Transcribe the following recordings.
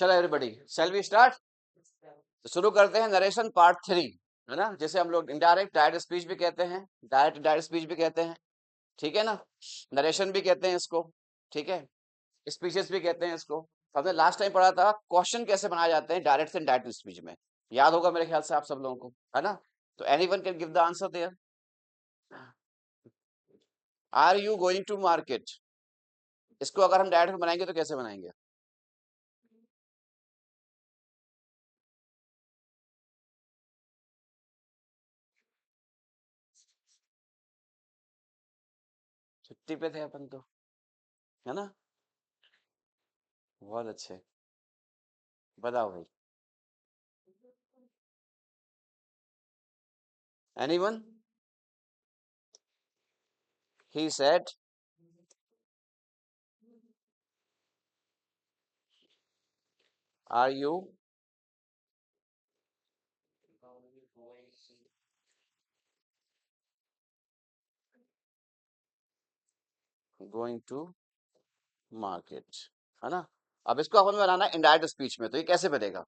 चलो everybody, shall we start. तो शुरू करते हैं नरेशन पार्ट 3, है ना, जिसे हम लोग इनडायरेक्ट डायरेक्ट स्पीच भी कहते हैं, डायरेक्ट डायरेक्ट स्पीच भी कहते हैं, ठीक है ना। नरेशन भी कहते हैं इसको, ठीक है। स्पीचेस भी कहते हैं इसको। तो हमने लास्ट टाइम पढ़ा था क्वेश्चन कैसे बनाए जाते हैं डायरेक्ट से डायरेक्ट स्पीच में, याद होगा मेरे ख्याल से आप सब लोगों को, है ना। तो anyone can give the answer there. Are you going to market, इसको अगर हम डायरेक्ट में बनाएंगे तो कैसे बनाएंगे? छुट्टी पे थे अपन तो, है ना। बहुत अच्छे, बताओ भाई। Anyone? He said, are you going to market, है ना। अब इसको अपन बनाना है इनडायरेक्ट स्पीच में, तो ये कैसे बनेगा?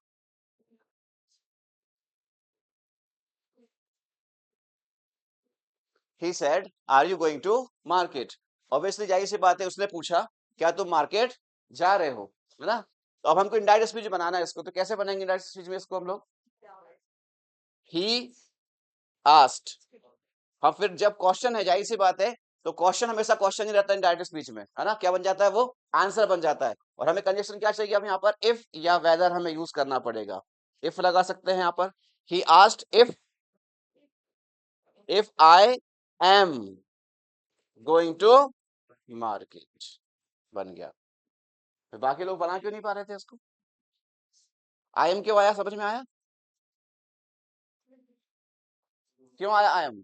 He said, are you going to market? Obviously जाहिर सी बात है, उसने पूछा क्या तुम मार्केट जा रहे हो, है ना। तो अब हमको इनडायरेक्ट स्पीच बनाना है इसको, तो कैसे बनाएंगे इनडायरेक्ट स्पीच में इसको हम लोग? He asked। हाँ, फिर जब क्वेश्चन है जाहिर सी बात है, तो क्वेश्चन हमेशा क्वेश्चन ही रहता है डायरेक्ट स्पीच में, है ना। क्या बन जाता है वो? आंसर बन जाता है। और हमें कंडीशन क्या चाहिए अब यहाँ पर? इफ या वेदर हमें यूज करना पड़ेगा। इफ लगा सकते हैं यहाँ पर। He asked if I am going to market, बन गया। फिर बाकी लोग बना क्यों नहीं पा रहे थे इसको? आई एम क्यों आया, समझ में आया? क्यों आया आई एम?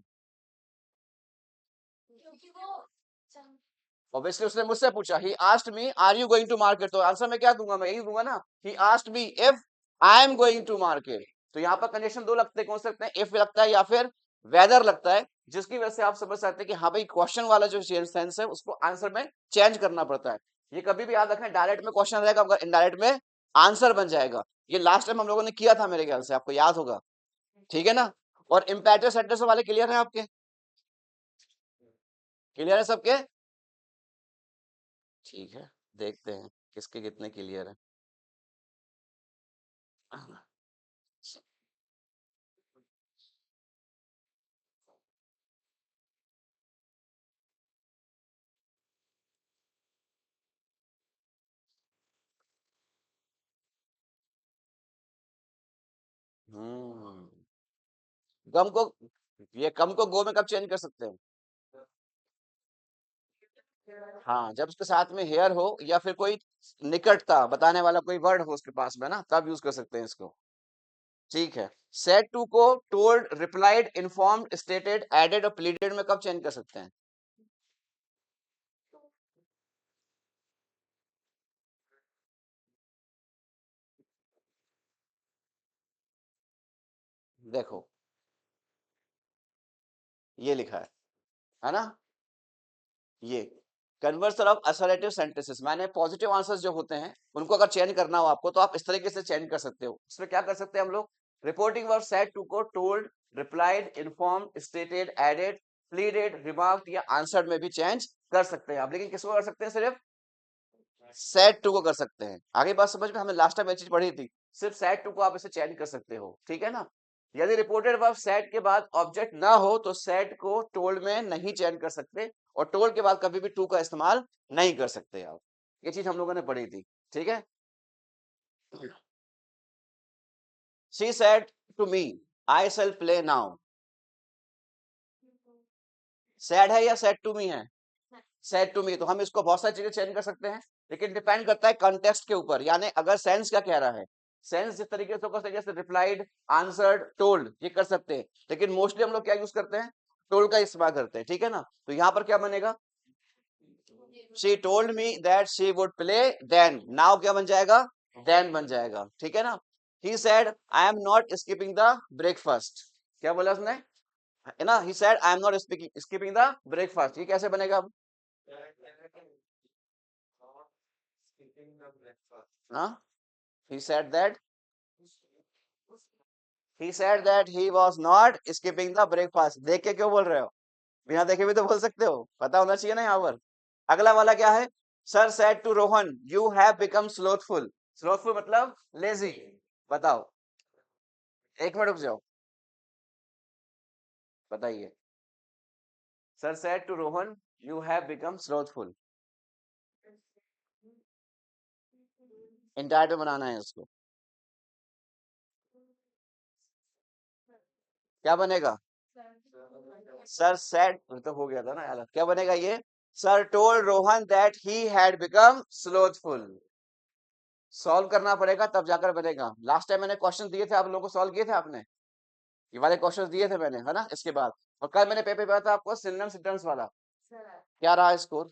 ऑब्वियसली उसने मुझसे पूछा, he asked me are you going to market, तो आंसर मैं क्या दूंगा? मैं यही दूंगा ना, he asked me if I am going to market. तो यहाँ पर कंडीशन दो लगते हैं, कौन से लगते हैं? इफ लगता है या फिर वेदर लगता है, जिसकी वजह से आप समझ सकते हैं कि हाँ भाई क्वेश्चन वाला जो सेंस है उसको आंसर में चेंज करना पड़ता है। ये कभी भी याद रखना, डायरेक्ट में क्वेश्चन रहेगा मगर इनडायरेक्ट में आंसर बन जाएगा। ये लास्ट टाइम हम लोगों ने किया था मेरे ख्याल से, आपको याद होगा, ठीक है ना। और इम्पेरेटिव सेंटेंस वाले क्लियर है आपके? क्लियर है सबके? ठीक है, देखते हैं किसके कितने क्लियर है। हम्म। गम को, ये कम को गो में कब चेंज कर सकते हैं? हाँ, जब उसके साथ में हेयर हो या फिर कोई निकटता बताने वाला कोई वर्ड हो उसके पास में ना, तब यूज कर सकते हैं इसको। ठीक है। सेड टू को told, replied, informed, stated, added और प्लीडेड में कब चेंज कर सकते हैं? देखो, ये लिखा है ना। ये कन्वर्सल ऑफ असर्टिव सेंटेंसेस, मैंने पॉजिटिव आंसर्स जो होते हैं उनको अगर चेंज करना हो आपको, तो आप इस तरीके से चेंज कर सकते हो। इसमें क्या कर सकते हैं हम लोग? रिपोर्टिंग वर्ब सेड टू को told, replied, informed, stated, added, pleaded, remarked या आंसर्ड में भी चेंज कर सकते हैं आप। लेकिन किसको कर सकते हैं? सिर्फ सेड टू को कर सकते हैं। आगे बात समझ में? हमने लास्ट टाइम ये चीज पढ़ी थी, सिर्फ सेड टू को आप इसे चेंज कर सकते हो, ठीक है ना। यदि रिपोर्टेड वर्ब सेड के बाद ऑब्जेक्ट ना हो तो सेड को टोल्ड में नहीं चेंज कर सकते, और टोल्ड के बाद कभी भी टू का इस्तेमाल नहीं कर सकते आप। ये चीज हम लोगों ने पढ़ी थी, ठीक है। She said to me I shall play now, sad है या सेड टू मी है? Said to me. तो हम इसको बहुत सारी चीजें चेंज कर सकते हैं, लेकिन डिपेंड करता है कॉन्टेक्स्ट के ऊपर, यानी अगर सेंस क्या कह रहा है। सेंस जिस तरीके से होगा, जैसे रिप्लाइड, आंसर्ड, टोल्ड, ये कर सकते हैं। लेकिन मोस्टली हम लोग क्या यूज करते हैं? टोल्ड का इस्तेमाल करते हैं, ठीक है ना। तो यहाँ पर क्या बनेगा? She told me that she would play then, now क्या बन जाएगा? देन बन जाएगा, ठीक है ना। He said I am not skipping the breakfast, क्या बोला उसने, है ना। He said I am not skipping the breakfast, ये कैसे बनेगा अब? हाँ, he said that he was not skipping the breakfast। देख के क्यों बोल रहे हो? बिना देखे भी तो बोल सकते हो, पता होना चाहिए ना यहाँ पर। अगला वाला क्या है? Sir said to Rohan you have become slothful. Slothful मतलब लेजी। बताओ, एक मिनट रुक जाओ, बताइए। Sir said to Rohan you have become slothful. इंटायर बनाना है इसको, क्या बनेगा? सर सेड तो हो गया था ना यार, क्या बनेगा ये? Sir told Rohan that he had become slothful. Solve करना पड़ेगा तब जाकर बनेगा। लास्ट टाइम मैंने क्वेश्चन दिए थे, आप लोगों को सॉल्व किए थे आपने? ये वाले क्वेश्चन दिए थे मैंने, है ना? इसके बाद और कल मैंने पेपर पे था आपको सिनोनिम सिंटम्स वाला। क्या रहा स्कोर?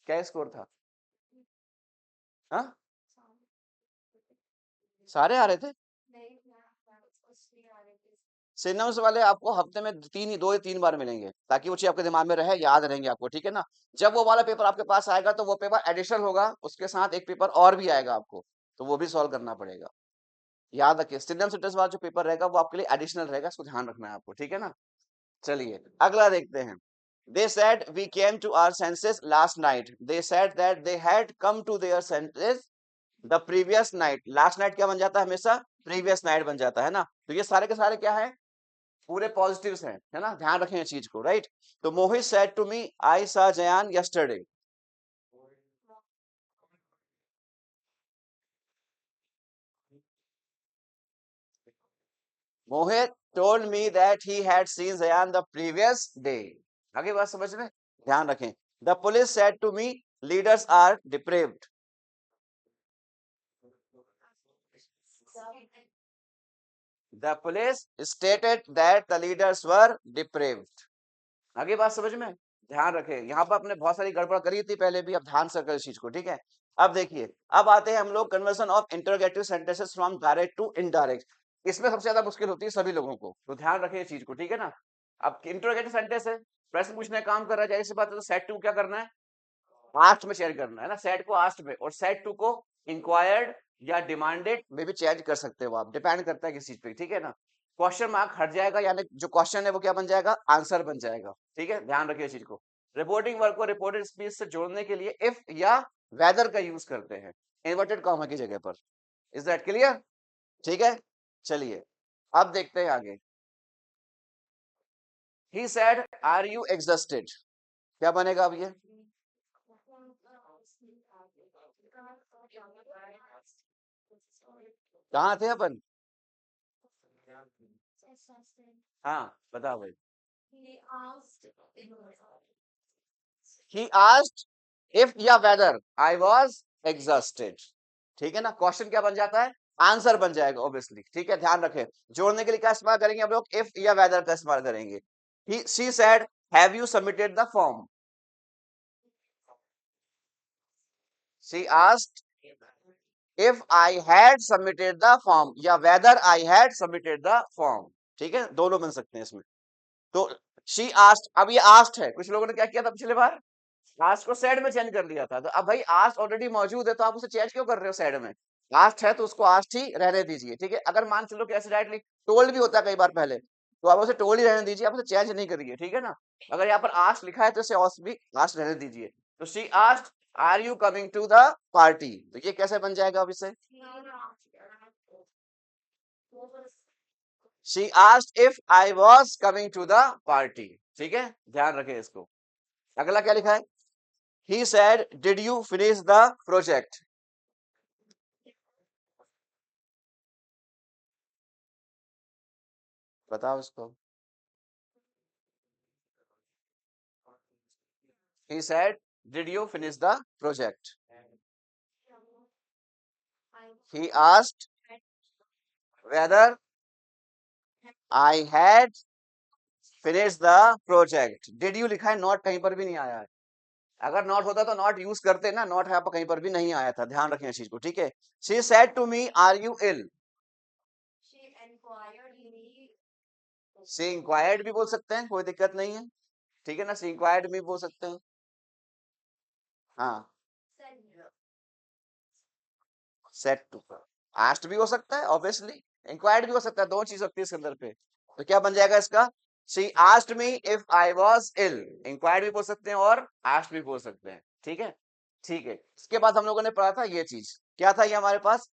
क्या स्कोर था? हाँ, सारे आ रहे थे। सिनोनिम्स वाले आपको हफ्ते में दो या तीन बार मिलेंगे, ताकि वो चीज आपके दिमाग में रहे, याद रहेंगे आपको, ठीक है ना? जब वो वाला पेपर आपके पास आएगा तो वो पेपर एडिशनल होगा, उसके साथ एक पेपर और भी आएगा आपको, तो वो भी सॉल्व करना पड़ेगा। याद रखिए, सिनोनिम सिंटम्स वाला जो पेपर रहेगा वो आपके लिए एडिशनल रहेगा, इसको ध्यान रखना है आपको, ठीक है ना? चलिए अगला देखते हैं। They said we came to our senses last night. They said that they had come to their senses the previous night. Last night क्या बन जाता है हमेशा? Previous night बन जाता है ना? तो ये सारे के सारे क्या है? पूरे पॉजिटिव्स हैं, है ना? ध्यान रखें इस चीज को, राइट? तो मोहित said to me, I saw Jayan yesterday. Mohit told me that he had seen Zayan the previous day. आगे बात समझ में? ध्यान रखें। The police said to me, leaders are depraved. The police stated that the leaders were depraved. आगे बात समझ में? ध्यान रखें, यहाँ पर आपने बहुत सारी गड़बड़ करी थी पहले भी, अब ध्यान से करें इस चीज को, ठीक है? अब देखिए, अब आते हैं हम लोग conversion of interrogative sentences from direct to indirect. इसमें सबसे ज्यादा मुश्किल होती है सभी लोगों को, तो ध्यान रखें इस चीज को, ठीक है ना? अब इंटरोगेटिव सेंटेंस है, प्रश्न पूछने का काम कर रहा है, जाहिर सी बात है, तो सेट टू क्या करना है? आस्ट में चेंज करना है ना, सेट को आस्ट में, और सेट टू को इंक्वायर्ड या डिमांडेड में भी चेंज कर सकते हो आप, डिपेंड करता है किस चीज पे, ठीक है ना? क्वेश्चन मार्क हट जाएगा, यानी जो क्वेश्चन है वो क्या बन जाएगा? आंसर बन जाएगा, ठीक है? ध्यान रखिए इस चीज को। रिपोर्टिंग वर्क को रिपोर्टेड स्पीच से जोड़ने के लिए इफ या वेदर का यूज करते हैं, इन्वर्टेड कॉमा की जगह पर। Is that clear? ठीक है, चलिए अब देखते हैं आगे। He said are you exhausted, क्या बनेगा अब ये? कहाँ थे अपन? हाँ बताओ भाई। He asked if या whether I was exhausted, ठीक है ना? क्वेश्चन क्या बन जाता है? आंसर बन जाएगा ऑब्वियसली, ठीक है? ध्यान रखें, जोड़ने के लिए क्या इस्तेमाल करेंगे हम लोग? इफ या वेदर का इस्तेमाल करेंगे। She said have you submitted the form? She asked if I had submitted the form या whether I had submitted the form, ठीक है? दोनों बन सकते हैं इसमें। तो she asked, अब ये asked है, कुछ लोगों ने क्या किया था पिछले बार? आस्ट को सेड में चेंज कर दिया था, तो अब भाई आस्ट ऑलरेडी मौजूद है तो आप उसे चेंज क्यों कर रहे हो सेड में? आस्ट है तो उसको आस्ट ही रहने दीजिए, ठीक है? अगर मान चलो कि ऐसे डायरेक्टली टोल्ड भी होता है कई बार पहले, तो आप उसे टोल्ड ही रहने दीजिए, आप उसे चेंज नहीं करिए, ठीक है ना? अगर यहाँ पर आस्ट लिखा है तो इसे आस्ट भी आस्ट रहने दीजिए। तो she asked are you coming to the party, तो ये कैसे बन जाएगा अब इसे? She asked if I was coming to the party, ठीक है? ध्यान रखें इसको। अगला क्या लिखा है? He said, did you finish the project? बताओ इसको। He said, did you finish the project? He asked whether I had finished the project. Did you लिखा है, नॉट कहीं पर भी नहीं आया है। अगर नॉट होता तो नॉट यूज करते ना, नॉट यहाँ पर कहीं पर भी नहीं आया था, ध्यान रखें इस चीज को, ठीक है? She said to me, are you ill? She inquired भी बोल सकते हैं, कोई दिक्कत नहीं है, ठीक है ना? She inquired भी बोल सकते हैं, हाँ। सेड टू, आस्क्ड भी हो सकता है ऑब्वियसली, इंक्वायर्ड भी हो सकता है, दो चीज होती है इसके अंदर पे। तो क्या बन जाएगा इसका, she asked me if I was ill, inquired भी बोल सकते हैं और आस्क्ड भी बोल सकते हैं, ठीक है। ठीक है, इसके बाद हम लोगों ने पढ़ा था ये चीज, क्या था ये हमारे पास,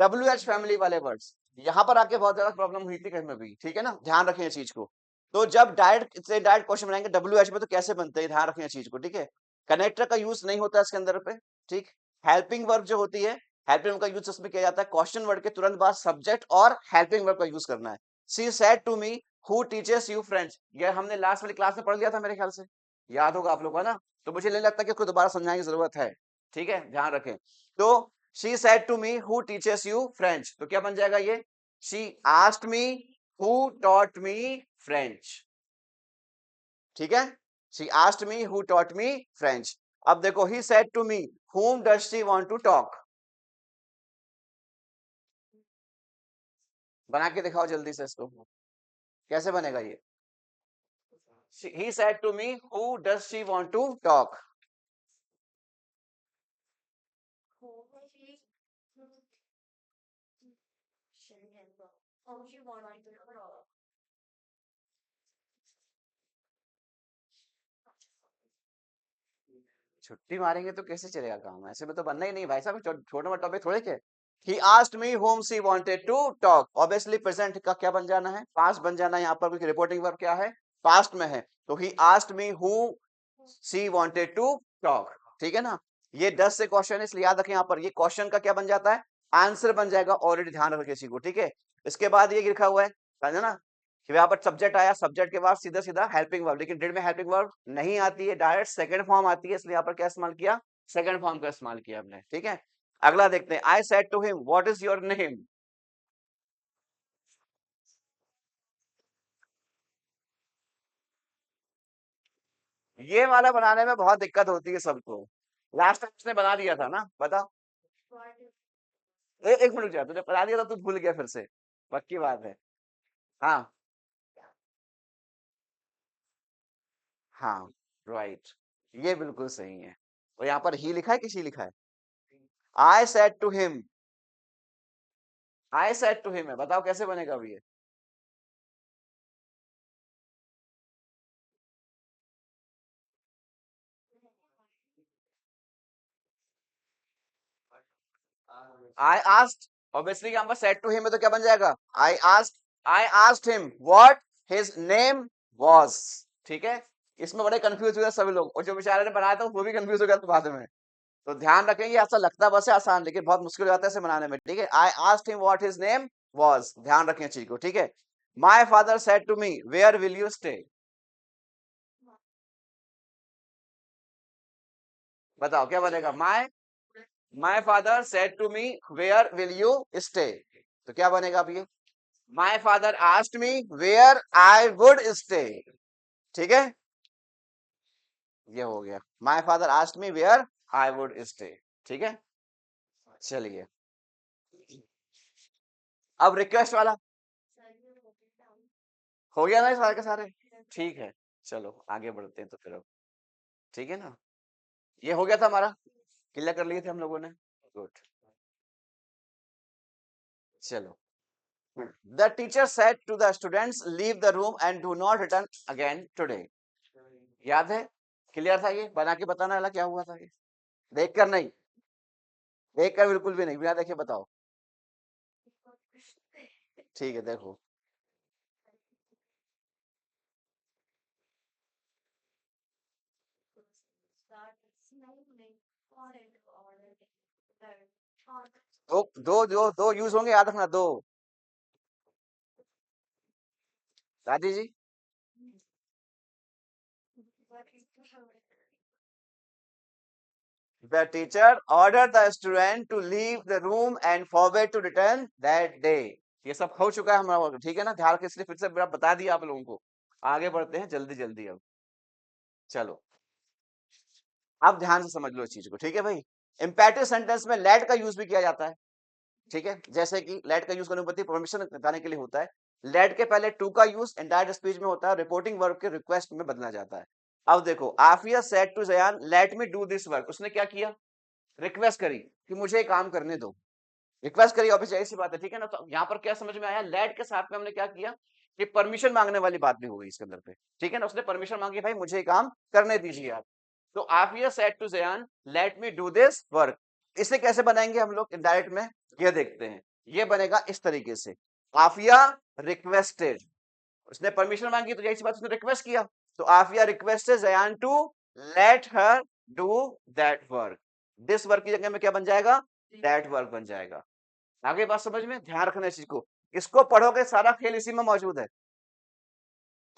WH फैमिली वाले वर्ड्स। यहाँ पर आके बहुत ज्यादा प्रॉब्लम हुई थी कहीं में भी, ठीक है ना, ध्यान रखें इस चीज को। तो जब डायरेक्ट से डायरेक्ट क्वेश्चन बनाएंगे WH में तो कैसे बनते हैं, ध्यान रखें इस चीज को, ठीक है। कनेक्टर का यूज नहीं होता इसके अंदर पे, ठीक। हेल्पिंग वर्ब जो होती है, हेल्पिंग वर्ब का यूज उसमें किया जाता है क्वेश्चन वर्ड के तुरंत बाद सब्जेक्ट और हेल्पिंग वर्ब का यूज करना है। She said to me who teaches you French, ये हमने लास्ट वाली क्लास में पढ़ लिया था मेरे ख्याल से, याद होगा आप लोग को ना। तो मुझे नहीं लगता कि उसको दोबारा समझाने की जरूरत है, ठीक है, ध्यान रखें। तो she said to me who teaches you French, तो क्या बन जाएगा ये, she asked me who taught me French, ठीक है। she asked me who taught me French। अब देखो he said to me whom does she want to talk, बना के दिखाओ जल्दी से इसको, कैसे बनेगा ये। he said to me who does she want to talk, छुट्टी मारेंगे तो कैसे चलेगा काम, ऐसे में तो बनना ही नहीं भाई साहब, छोटा मोटा टॉपिक थोड़े के। He asked me whom she wanted to talk, obviously present का क्या बन जाना है, past बन जाना है, यहाँ पर रिपोर्टिंग वर्ब क्या है, past में है, तो he asked me who she wanted to talk, ठीक है ना। ये 10 से क्वेश्चन है इसलिए याद रखें, यहाँ पर ये क्वेश्चन का क्या बन जाता है, आंसर बन जाएगा, ऑलरेडी ध्यान रखें इसी को, ठीक है। इसके बाद ये लिखा हुआ है ना, यहाँ पर सब्जेक्ट आया, सब्जेक्ट के बाद सीधा सीधा हेल्पिंग वर्ब, लेकिन डिड में हेल्पिंग वर्ब नहीं आती है, डायरेक्ट सेकंड फॉर्म आती है, इसलिए यहाँ पर क्या इस्तेमाल किया, सेकंड फॉर्म का इस्तेमाल किया हमने, ठीक है। अगला देखते हैं, I said to him what is your name, ये वाला बनाने में बहुत दिक्कत होती है सबको, लास्ट टाइम उसने बना दिया था ना, बता। एक मिनट जा, तुझे बता दिया था, तू भूल गया फिर से, पक्की बात है। हाँ हाँ, राइट, ये बिल्कुल सही है। और यहाँ पर ही लिखा है किसी लिखा है, I said to him, I said to him है, बताओ कैसे बनेगा अभी ये। आई आस्क्ड, ऑब्वियसली यहाँ पर सेड टू हिम है तो क्या बन जाएगा, आई asked him what his name was, ठीक है। इसमें बड़े कंफ्यूज हुए सभी लोग, और जो बेचारे ने बनाया था वो भी कंफ्यूज हो गया बाद में। तो ध्यान रखें, ये ऐसा लगता बस है आसान, लेकिन बहुत मुश्किल हो जाता है इसे बनाने में, ठीक है। I asked him what his name was, ध्यान रखें इस चीज को, ठीक है। My father said to me where will you stay, बताओ क्या बनेगा, my father said to me where will you stay, तो क्या बनेगा अब ये, my father asked me where I would stay, ठीक है, ये हो गया, my father asked me where I would stay, ठीक है। चलिए, अब रिक्वेस्ट वाला हो गया ना सारे के सारे, ठीक है। चलो आगे बढ़ते हैं तो फिर अब, ठीक है ना, ये हो गया था हमारा, क्लियर कर लिए थे हम लोगों ने, गुड। चलो, the teacher said to the students leave the room and do not return again today, याद है, क्लियर था, ये बना के बताना वाला क्या हुआ था ये, देख कर नहीं, देख कर बिल्कुल भी नहीं, बिना देखे बताओ, ठीक है देखो, दो यूज होंगे, याद रखना, दो, दादी जी, the teacher ordered the student to leave the room and forbade to return that day, ये सब हो चुका है हमारा वर्क, ठीक है ना, ध्यान रखिए, इसलिए फिर से मेरा बता दिया आप लोगों को। आगे बढ़ते हैं जल्दी जल्दी अब, चलो अब ध्यान से समझ लो इस चीज को, ठीक है भाई। इम्पेरेटिव सेंटेंस में लेट का यूज भी किया जाता है, ठीक है, जैसे कि लेट का यूज करने पर परमिशन बताने के लिए होता है, लेट के पहले टू का यूज इंडायरेक्ट स्पीच में होता है, रिपोर्टिंग वर्ब के रिक्वेस्ट में बदला जाता है। अब देखो, Afiya said to Zayan let me do this work, उसने क्या किया, रिक्वेस्ट करी कि मुझे काम करने दो, रिक्वेस्ट करी ऑब्वियसली, ऐसी बात है, ठीक है ना। तो यहाँ पर क्या समझ में आया, लेट के साथ में हमने क्या किया कि परमिशन मांगने वाली बात भी हो गई इसके अंदर पे, ठीक है ना। उसने परमिशन मांगी, भाई मुझे काम करने दीजिए आप। तो Afiya said to Zayan let me do this work. इसे कैसे बनाएंगे हम लोग इनडायरेक्ट में, ये देखते हैं। ये बनेगा इस तरीके से, आफिया रिक्वेस्टेड, उसने परमिशन मांगी तो यही सी बात, उसने रिक्वेस्ट किया। तो Afiya requested Zayan to let her do that work. This work की जगह में क्या बन जाएगा, दैट वर्क बन जाएगा। आगे बात समझ में, ध्यान रखना इस चीज को। इसको पढ़ोगे सारा खेल इसी में मौजूद है,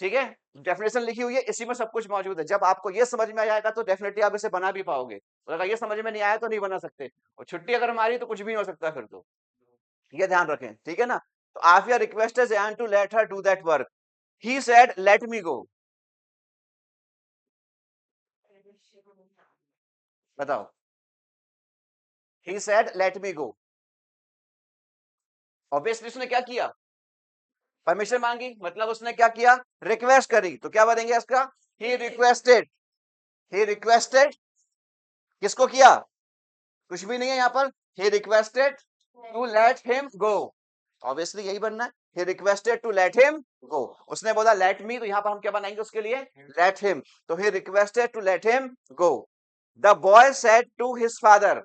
ठीक है। डेफिनेशन लिखी हुई है, इसी में सब कुछ मौजूद है। जब आपको ये समझ में आ जाएगा तो डेफिनेटली आप इसे बना भी पाओगे, और अगर ये समझ में नहीं आया तो नहीं बना सकते। और छुट्टी अगर हमारी तो कुछ भी नहीं हो सकता फिर तो, ये ध्यान रखें, ठीक है ना। तो Afiya requested Zayan to let her do that work. He said let me go. बताओ, he said let me go. Obviously उसने क्या किया, परमिशन मांगी, मतलब उसने क्या किया, रिक्वेस्ट करी। तो क्या बनेंगे इसका, ही रिक्वेस्टेड। ही रिक्वेस्टेड किसको किया, कुछ भी नहीं है यहाँ पर। He requested to let him go, obviously यही बनना है। He requested to let him go, उसने बोला लेट मी, तो यहाँ पर हम क्या बनाएंगे उसके लिए, लेट हिम। तो he requested to let him go. The boy said to his father,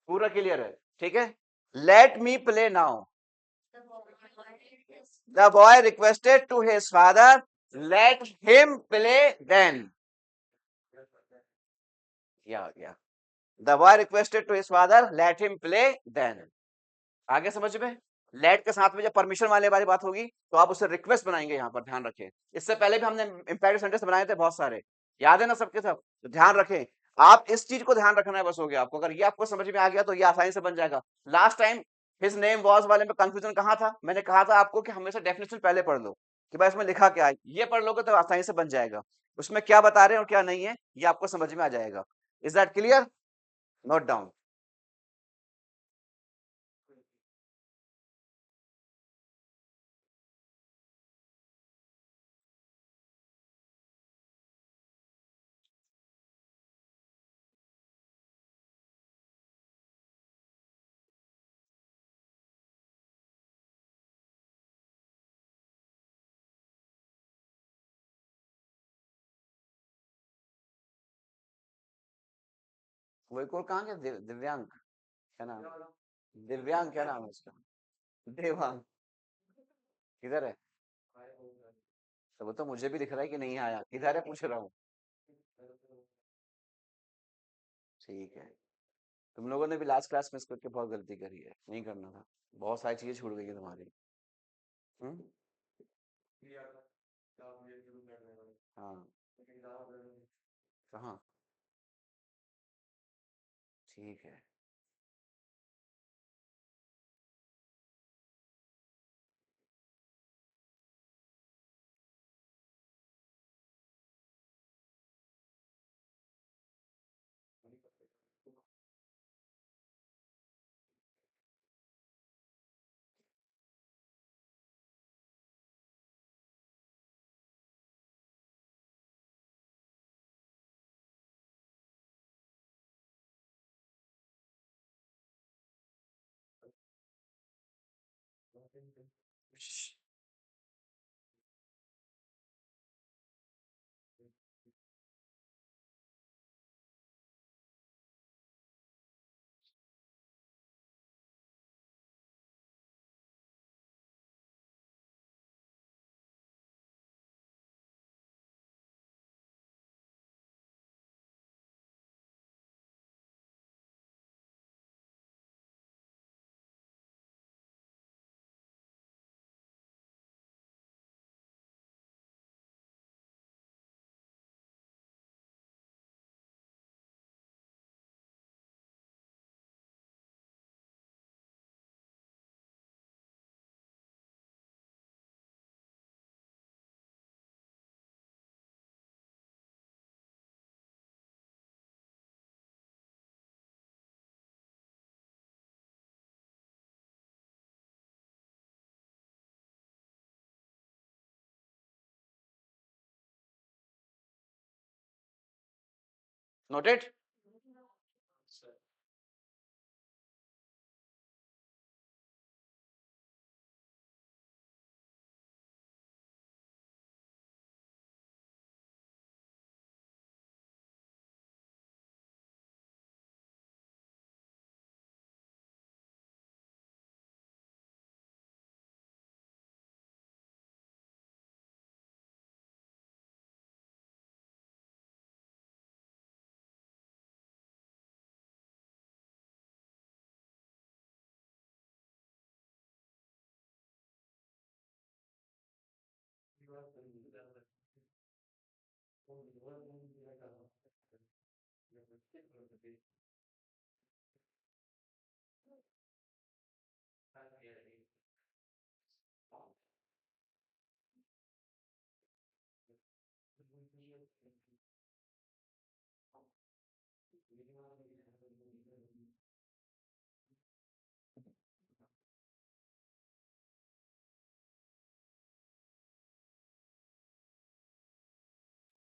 पूरा क्लियर है, ठीक है। Let me play now. The boy requested to his father let him play then. या the boy requested to his father let him play then. आगे समझ में, late के साथ में जब परमिशन वाले वाली बात होगी तो आप उसे रिक्वेस्ट बनाएंगे, यहाँ पर ध्यान रखें। इससे पहले भी हमने इंपेरेटिव सेंटेंस बनाए थे बहुत सारे, याद है ना सबके सब, तो ध्यान रखें। आप इस चीज को ध्यान रखना है बस, हो गया आपको। अगर ये आपको समझ में आ गया तो ये आसानी से बन जाएगा। Last time his name was वाले में कंफ्यूजन कहाँ था, मैंने कहा था आपको कि हमेशा डेफिनेशन पहले पढ़ लो कि भाई इसमें लिखा क्या है। ये पढ़ लोगे तो आसानी से बन जाएगा, उसमें क्या बता रहे हैं और क्या नहीं है ये आपको समझ में आ जाएगा। Is that clear, note down. वही को कहाँ गया, दिव्यांग, क्या नाम, दिव्यांग क्या नाम है उसका, देवांग, किधर है। तो वो तो मुझे भी दिख रहा है कि नहीं आया, किधर है पूछ रहा हूँ। ठीक है, तुम लोगों ने भी लास्ट क्लास में इस करके बहुत गलती करी है, नहीं करना था। बहुत सारी चीजें छूट गई है तुम्हारी। हम्म। हाँ। कहाँ, ठीक है। नोटेड।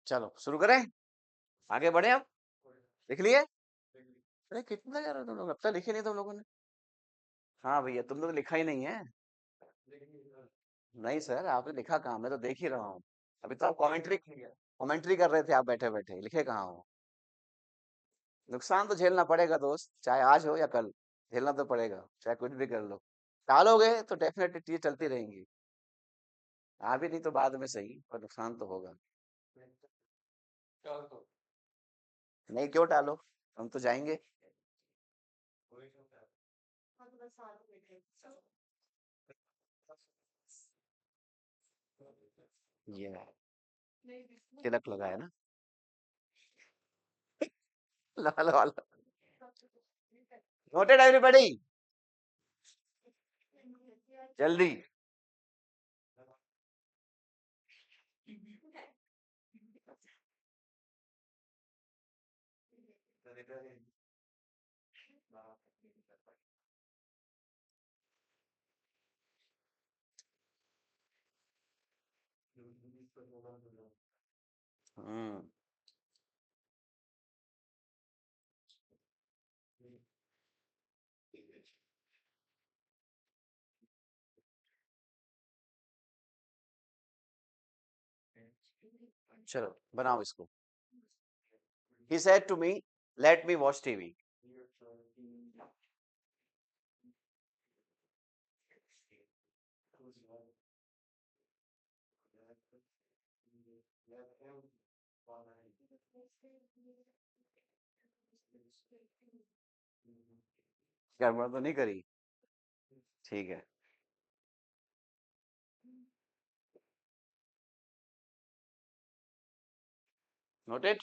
चलो शुरू करें, आगे बढ़े अब। लिख लिए? अरे कितना यार तुम लोग, अब तक लिखे नहीं तुम लोगों ने। हाँ भैया, तुमने तो लिखा ही नहीं है। नहीं सर, आपने लिखा कहाँ, मैं तो देख ही रहा हूँ। अभी तो आप कमेंट्री कमेंट्री कर रहे थे, आप बैठे बैठे लिखे कहाँ हो। नुकसान तो झेलना पड़ेगा दोस्त, चाहे आज हो या कल, झेलना तो पड़ेगा, चाहे कुछ भी कर लो। टालोगे तो डेफिनेटली चीजें चलती रहेंगी। आ भी नहीं तो बाद में सही, पर नुकसान तो होगा। नहीं, क्यों टालो, हम तो जाएंगे। ये तिलक लगाया ना। लगा लो, नोटेड एवरीबॉडी, जल्दी। हम्म। चलो बनाओ इसको। He said to me, let me watch TV. गड़बड़ तो नहीं करी? ठीक है। नोटेड।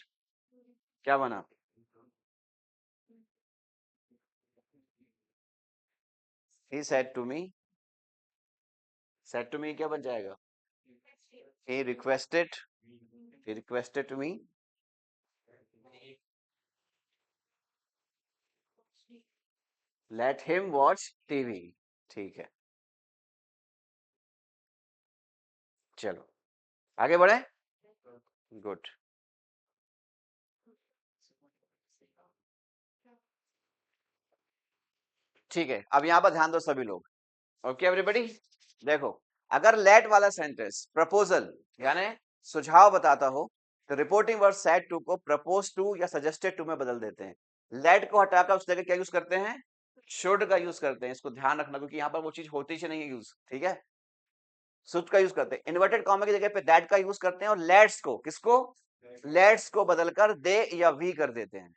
क्या बना? He said to me, said to me क्या बन जाएगा? He requested to me, let him watch TV. ठीक है, चलो आगे बढ़े। गुड। ठीक है, अब यहाँ पर ध्यान दो सभी लोग। ओके एवरीबॉडी, देखो, अगर लेट वाला सेंटेंस प्रपोजल यानी सुझाव बताता हो, तो रिपोर्टिंग वर्ड सेड टू को प्रपोज टू या सजेस्टेड टू में बदल देते हैं। लेट को हटाकर उस जगह क्या यूज करते हैं? शुड का यूज करते हैं। इसको ध्यान रखना, क्योंकि यहाँ पर वो चीज होती ही नहीं है यूज, ठीक है। शुड का यूज करते हैं, इन्वर्टेड कॉमा की जगह पे दैट का यूज करते हैं, और लेट्स को, किसको? लेट्स को बदलकर दे या वी कर देते हैं।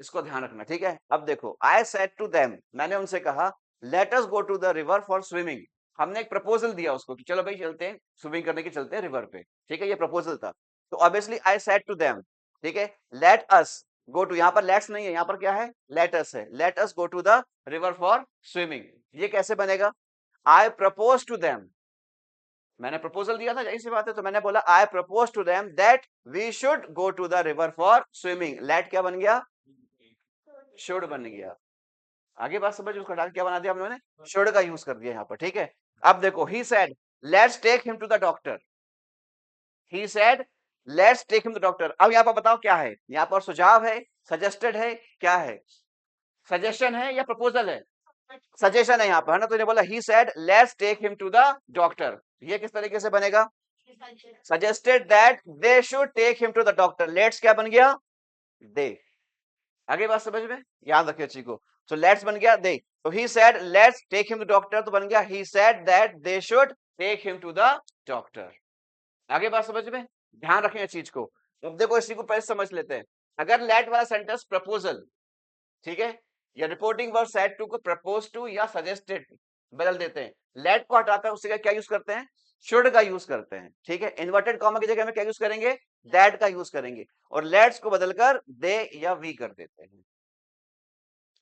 इसको ध्यान रखना, ठीक है। अब देखो, आई सेड टू देम, मैंने उनसे कहा, let us go to the river for swimming. हमने एक प्रपोजल दिया उसको कि चलो भाई चलते हैं स्विमिंग करने के, चलते हैं रिवर पे, ठीक है, ये प्रपोजल था। तो obviously I said to them, ठीक है, लेट अस गो टू, यहाँ पर लेट्स नहीं है, यहाँ पर क्या है? लेट अस है। Let us go to the river for swimming, ये कैसे बनेगा? आई प्रपोज टू देम, मैंने प्रपोजल दिया था, जाहिर सी बात है, तो मैंने बोला I propose to them that we should go to the river for swimming. Let क्या बन गया? शुड बन गया। आगे बात समझ, उसका डाल क्या बना दिया हम लोगों ने? शुड का यूज कर दिया यहाँ पर, ठीक है। अब देखो, he said let's take him to the doctor. He said let's take him to the doctor. अब यहाँ पर बताओ क्या है? यहाँ पर सुझाव है, सजेस्टेड है, क्या है? सजेशन है या प्रपोजल है? सजेशन है यहाँ पर, है ना। तो बोला he said let's take him to the doctor, ये किस तरीके से बनेगा? Suggested that they should take him to the doctor. Let's क्या बन गया? दे। आगे बात समझ में, याद रखिए अच्छी को। तो लेट्स बन गया दे, तो he said let's take him to doctor, तो बन गया he said that they should take him to the doctor. आगे बात समझ में, ध्यान रखें इस चीज को। अब देखो, इसी को पहले समझ लेते हैं। अगर लेट वाला सेंटेंस प्रपोजल, ठीक है, या रिपोर्टिंग वर्ड सेड टू को प्रपोज टू या सजेस्टेड बदल देते हैं। लेट को हटाकर उससे क्या यूज करते हैं? शुड का यूज करते हैं, ठीक है। इन्वर्टेड कॉमा की जगह में क्या यूज करेंगे? दैट का यूज करेंगे और लेट्स को बदलकर दे या वी कर देते हैं।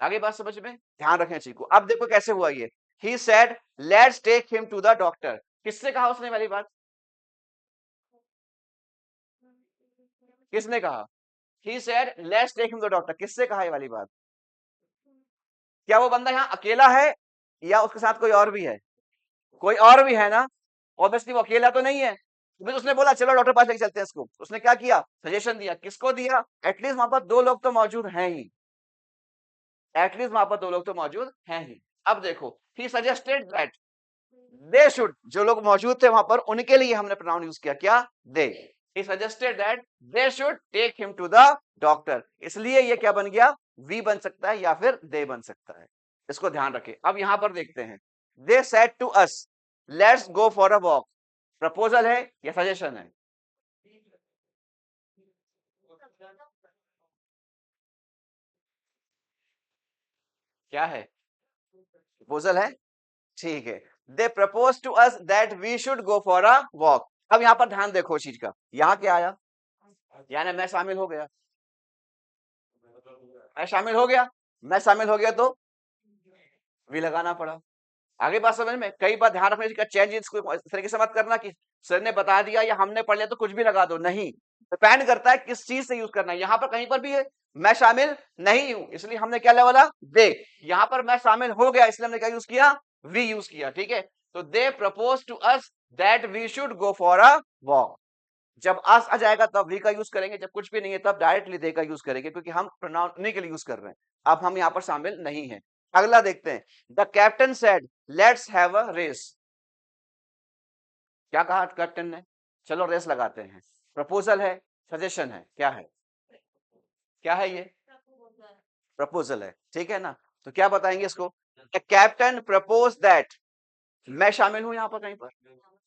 आगे बात समझ में, ध्यान रखें चीज को। अब देखो कैसे हुआ ये, he said let's take him to the doctor. किससे कहा उसने वाली बात, किसने कहा, he said let's take him to the doctor, किससे कहा ये वाली बात। क्या वो बंदा यहाँ अकेला है या उसके साथ कोई और भी है, कोई और भी है ना, ऑब्वियसली वो अकेला तो नहीं है। तो उसने बोला चलो डॉक्टर पास लेके चलते हैं इसको, उसने क्या किया, सजेशन दिया, किसको दिया, एटलीस्ट वहां पर दो लोग तो मौजूद हैं ही, एटलीस्ट वहां पर दो लोग तो मौजूद हैं ही। अब देखो, ही सजेस्टेड दैट दे शुड, जो लोग मौजूद थे वहां पर उनके लिए हमने प्रोनाउन यूज किया, क्या, they. He suggested that they should take him to the doctor, इसलिए ये क्या बन गया, वी बन सकता है या फिर दे बन सकता है, इसको ध्यान रखें। अब यहां पर देखते हैं, they said to us let's go for a walk, proposal है या सजेशन है, क्या है, प्रपोजल है, ठीक है। They propose to us that we should go for a walk. अब यहां पर ध्यान देखो चीज का, यहां क्या आया, यानी मैं शामिल हो गया, मैं शामिल हो गया, मैं शामिल हो गया तो वी लगाना पड़ा। आगे बात समझ में, कई बार ध्यान रखने का, चेंज इसको इस तरीके से मत करना कि सर ने बता दिया या हमने पढ़ लिया तो कुछ भी लगा दो, नहीं, डिपेंड करता है किस चीज से यूज करना है। यहां पर कहीं पर भी है मैं शामिल नहीं हूं, इसलिए हमने क्या बोला, दे। यहां पर मैं शामिल हो गया, इसलिए हमने क्या यूज किया, वी यूज किया, ठीक है। तो they propose to us that we should go for a walk, जब अस आ जाएगा तब वी का यूज करेंगे, जब कुछ भी नहीं है तब डायरेक्टली दे का यूज करेंगे, क्योंकि हम प्रोनाउन उन्हीं के लिए यूज कर रहे हैं, अब हम यहाँ पर शामिल नहीं है। अगला देखते हैं, the captain said let's have a race, क्या कहा कैप्टन ने, चलो रेस लगाते हैं, प्रपोजल है, सजेशन है, क्या है, क्या है ये, प्रपोजल है, ठीक है ना। तो क्या बताएंगे इसको, द कैप्टन प्रपोज दैट, मैं शामिल हूं यहाँ पर कहीं पर,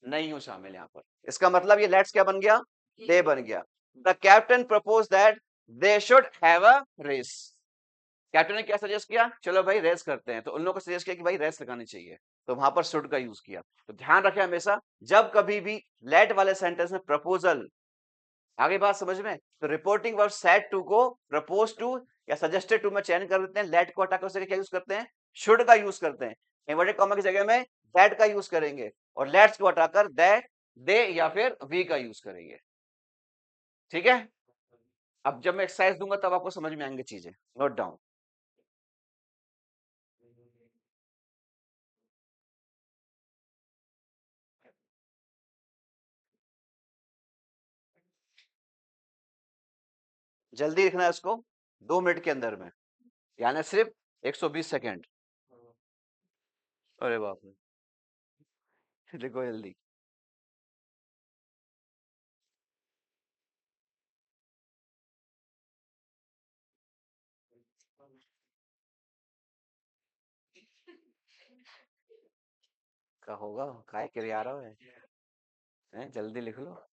नहीं हूं शामिल यहाँ पर, इसका मतलब ये लेट्स क्या बन गया, दे बन गया। The captain propose that they should have a race, captain ने क्या सजेस्ट किया, चलो भाई रेस करते हैं, तो उन लोगों को सजेस्ट किया कि भाई रेस लगानी चाहिए, तो वहां पर शुड का यूज किया। तो ध्यान रखें हमेशा जब कभी भी लेट वाले सेंटेंस में प्रपोजल, आगे बात समझ में, तो रिपोर्टिंग वर्ब सेड टू को प्रपोज टू या सजेस्टेड टू में चेंज कर देते हैं, लेट को हटाकर उसे क्या यूज करते हैं, शुड का यूज करते हैं, इन्वर्टेड कॉमा की जगह में दैट का यूज करेंगे, और लेट्स को हटाकर दैट, दे या फिर वी का यूज करेंगे, ठीक है। अब जब मैं एक्सरसाइज दूंगा तब आपको समझ में आएंगे चीजें, नोट डाउन। जल्दी लिखना है इसको, 2 मिनट के अंदर में, यानी सिर्फ 120 सेकेंड। अरे बाप रे, लिखो जल्दी। क्या होगा, काय के लिए आ रहा है, जल्दी लिख लो।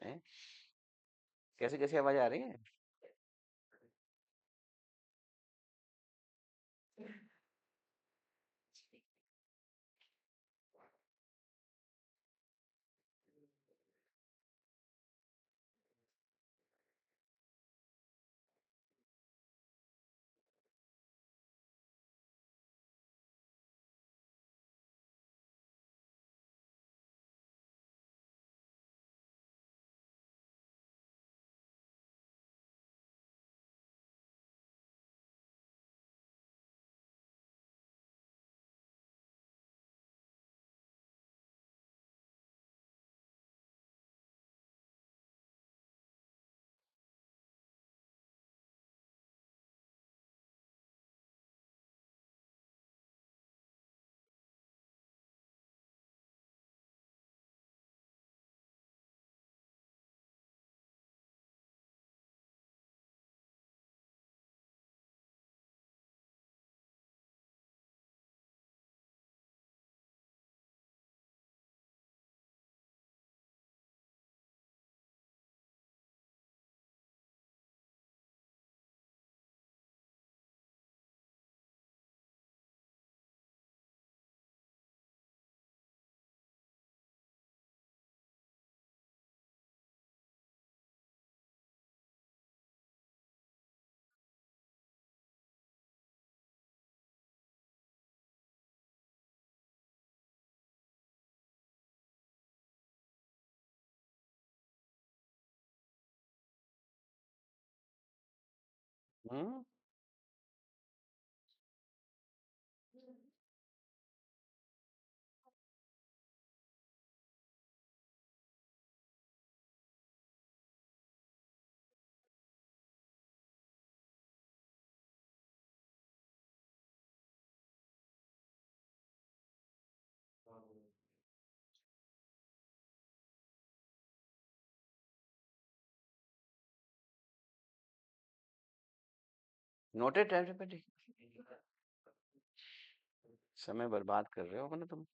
हैं? कैसे कैसे आवाज आ रही है। हम्म नोटेड टाइम पे समय बर्बाद कर रहे हो अपने तुम।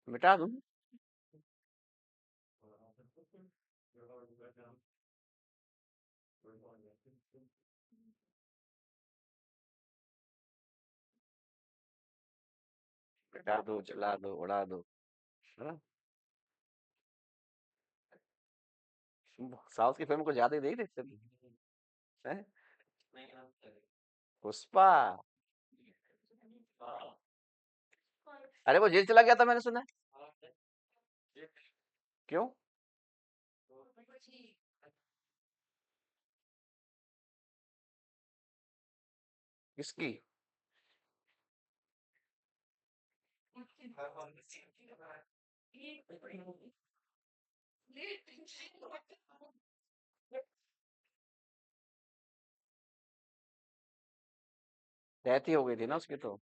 मिटा दूं? मिटा दो, जला दो, उड़ा दो, है ना? साउथ की फिल्म को ज्यादा ही देख देखते हैं। पुष्पा। अरे वो जेल चला गया था मैंने सुना है। क्यों? किसकी? डेथ ही हो गई थी ना उसकी तो।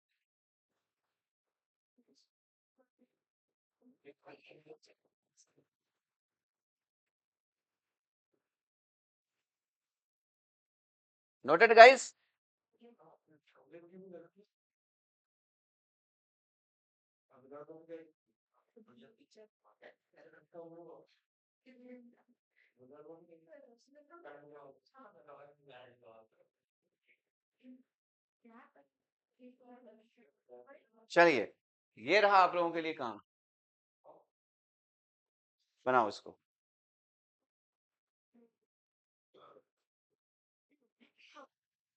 Noted guys. चलिए, ये रहा आप लोगों के लिए काम। बनाओ इसको।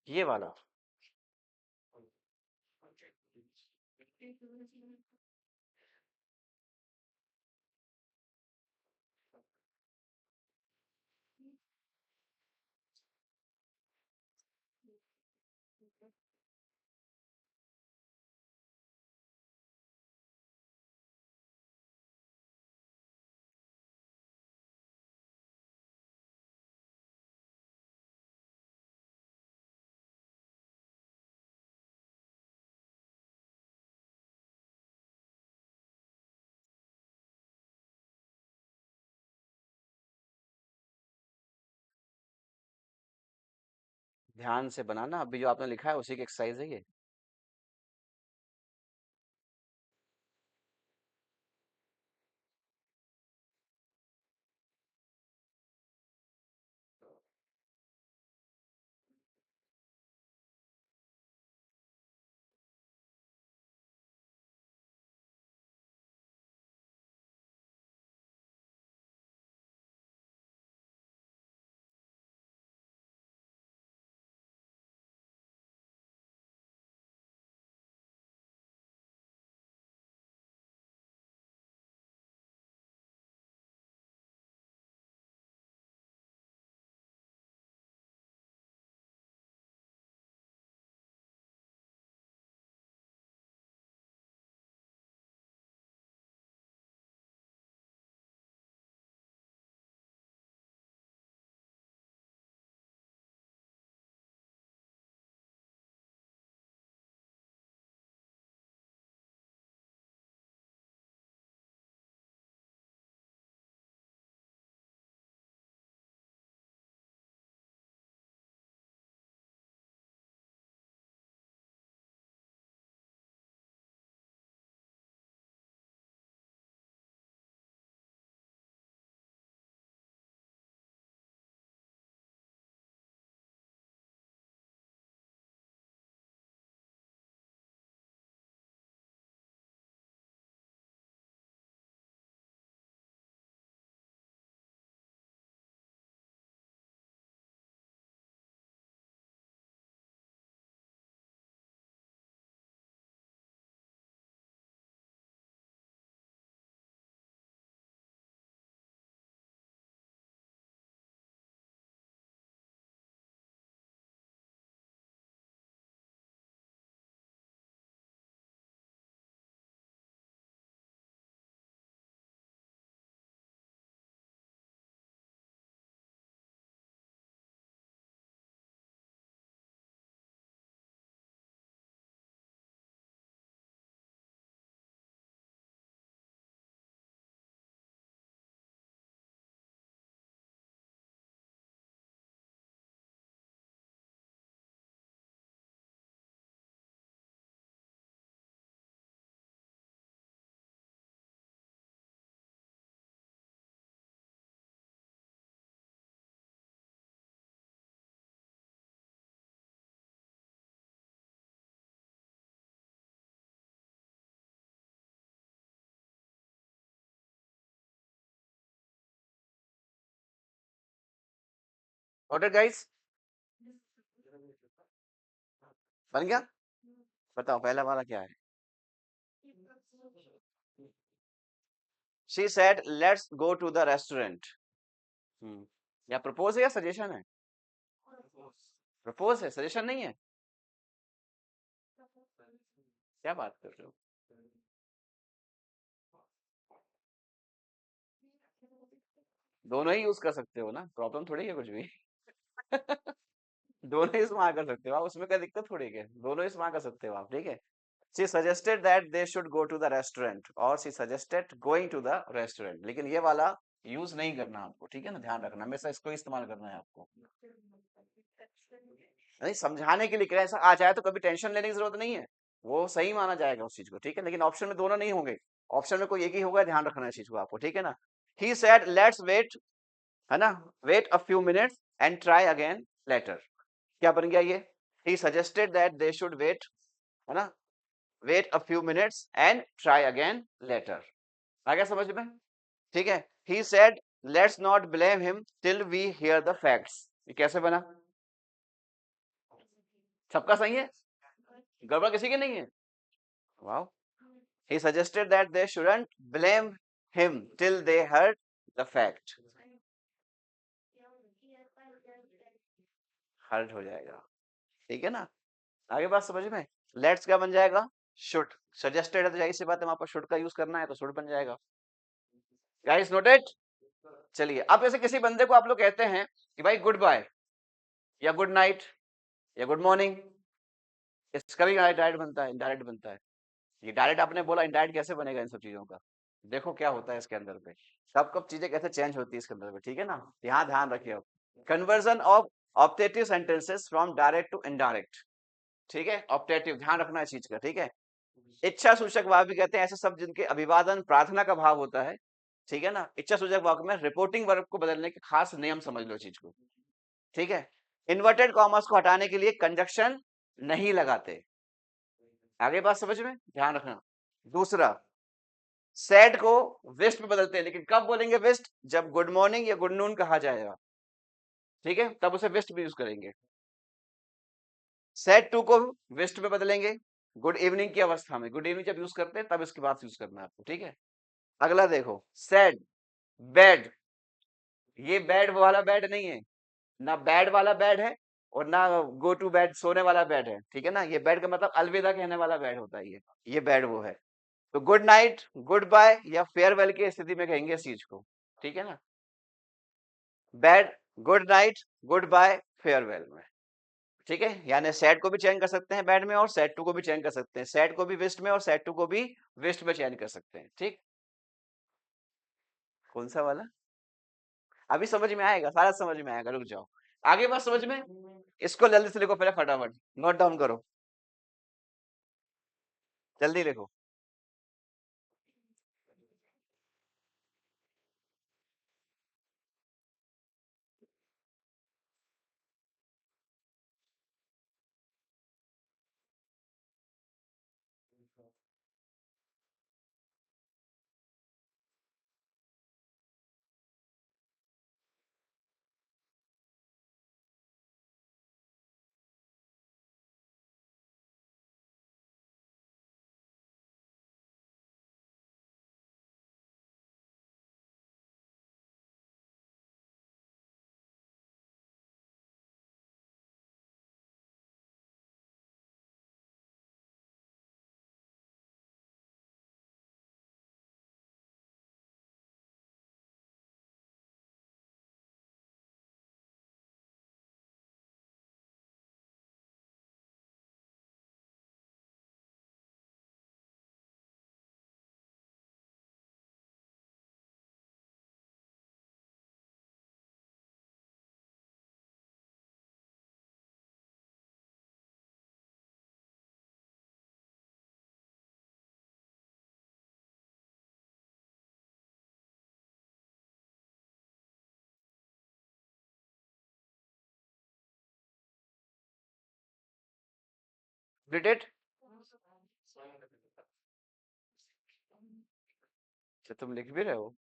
ये वाला। ध्यान से बनाना, अभी जो आपने लिखा है उसी की एक्सरसाइज है ये। ऑर्डर गाइस, बन गया? बताओ पहला वाला क्या है? She said let's go to the restaurant. या प्रपोज है या सजेशन है? प्रपोज है, सजेशन नहीं है। क्या बात कर रहे हो? दोनों ही यूज कर सकते हो ना, प्रॉब्लम थोड़ी है कुछ भी। दोनों ही इस्तेमाल कर सकते हो आप, उसमें कोई दिक्कत थोड़ी है, दोनों ही इस्तेमाल कर सकते हो आप, ठीक है। She suggested that they should go to the restaurant, और she suggested going to the restaurant, लेकिन ये वाला यूज नहीं करना आपको, ठीक है ना, ध्यान रखना, हमेशा इसको ही इस्तेमाल करना है आपको। नहीं, समझाने के लिए क्या, ऐसा आ जाए तो कभी टेंशन लेने की जरूरत नहीं है, वो सही माना जाएगा उस चीज को, ठीक है, लेकिन ऑप्शन में दोनों नहीं होंगे, ऑप्शन में कोई एक ही होगा, ध्यान रखना है इस चीज को आपको, ठीक है ना। ही सेड लेट्स वेट, है ना, wait a few minutes and try again later. क्या बन गया ये? He suggested that they should wait, है ना, wait a few minutes and try again later. आ गया समझ में? ठीक है। He said let's not blame him till we hear the facts. ये कैसे बना? सबका सही है, गड़बड़ किसी की नहीं है। वाह। He suggested that they shouldn't blame him till they heard the fact. Hurt हो जाएगा, ठीक है ना। आगे बात समझ में? लेट्स क्या बन जाएगा? शुड। सजेस्टेड है तो जाहिर सी बात है वहां पर शुड का यूज करना है, तो शुड बन जाएगा। Guys noted? चलिए, अब जैसे किसी बंदे को आप लोग कहते हैं कि भाई गुड बाय या गुड नाइट या गुड मॉर्निंग, इसका भी डायरेक्ट बनता है, इनडायरेक्ट बनता है। ये डायरेक्ट आपने बोला, इनडायरेक्ट कैसे बनेगा इन सब चीजों का? देखो क्या होता है इसके अंदर पे, कब कब चीजें कैसे चेंज होती है इसके अंदर पे, ठीक है ना, यहाँ ध्यान रखिए आप। Conversion of optative sentences from direct to indirect, ठीक है, ऑप्टेटिव, ध्यान रखना है चीज का, ठीक है। इच्छा सूचक वाक्य भी कहते हैं ऐसे शब्द जिनके अभिवादन प्रार्थना का भाव होता है, ठीक है ना। इच्छा सूचक वाक्य में रिपोर्टिंग वर्ब को बदलने के खास नियम समझ लो चीज को, ठीक है। इन्वर्टेड कॉमर्स को हटाने के लिए कंजक्शन नहीं लगाते। आगे बात समझ में, ध्यान रखना। दूसरा, सेड को वेस्ट में बदलते हैं, लेकिन कब बोलेंगे वेस्ट? जब गुड मॉर्निंग या गुड नून कहा जाएगा, ठीक है, तब उसे वेस्ट में यूज करेंगे। सेड टू को वेस्ट में बदलेंगे गुड इवनिंग की अवस्था में, गुड इवनिंग जब यूज करते हैं तब इसके बाद यूज करना है आपको, ठीक है। अगला देखो, सेड बेड, ये बेड वाला बेड नहीं है, ना बैड वाला बेड है और ना गो टू बेड सोने वाला बेड है, ठीक है ना। ये बेड का मतलब अलविदा कहने वाला बेड होता है, ये बेड वो है। तो गुड नाइट, गुड बाय या फेयरवेल की स्थिति में कहेंगे इस चीज को, ठीक है ना। Bade, good night, goodbye, farewell में, ठीक है। यानी सेट को भी चेंज कर सकते हैं बैड में, और सेट टू को भी चेंज कर सकते हैं, सेट को भी वेस्ट में और सेट टू को भी वेस्ट में चेंज कर सकते हैं, ठीक। कौन सा वाला? अभी समझ में आएगा, सारा समझ में आएगा, रुक जाओ। आगे बात समझ में, इसको जल्दी से लिखो, पहले फटाफट नोट डाउन करो, जल्दी लिखो। डिटेड, अच्छा तुम लिख भी रहे हो।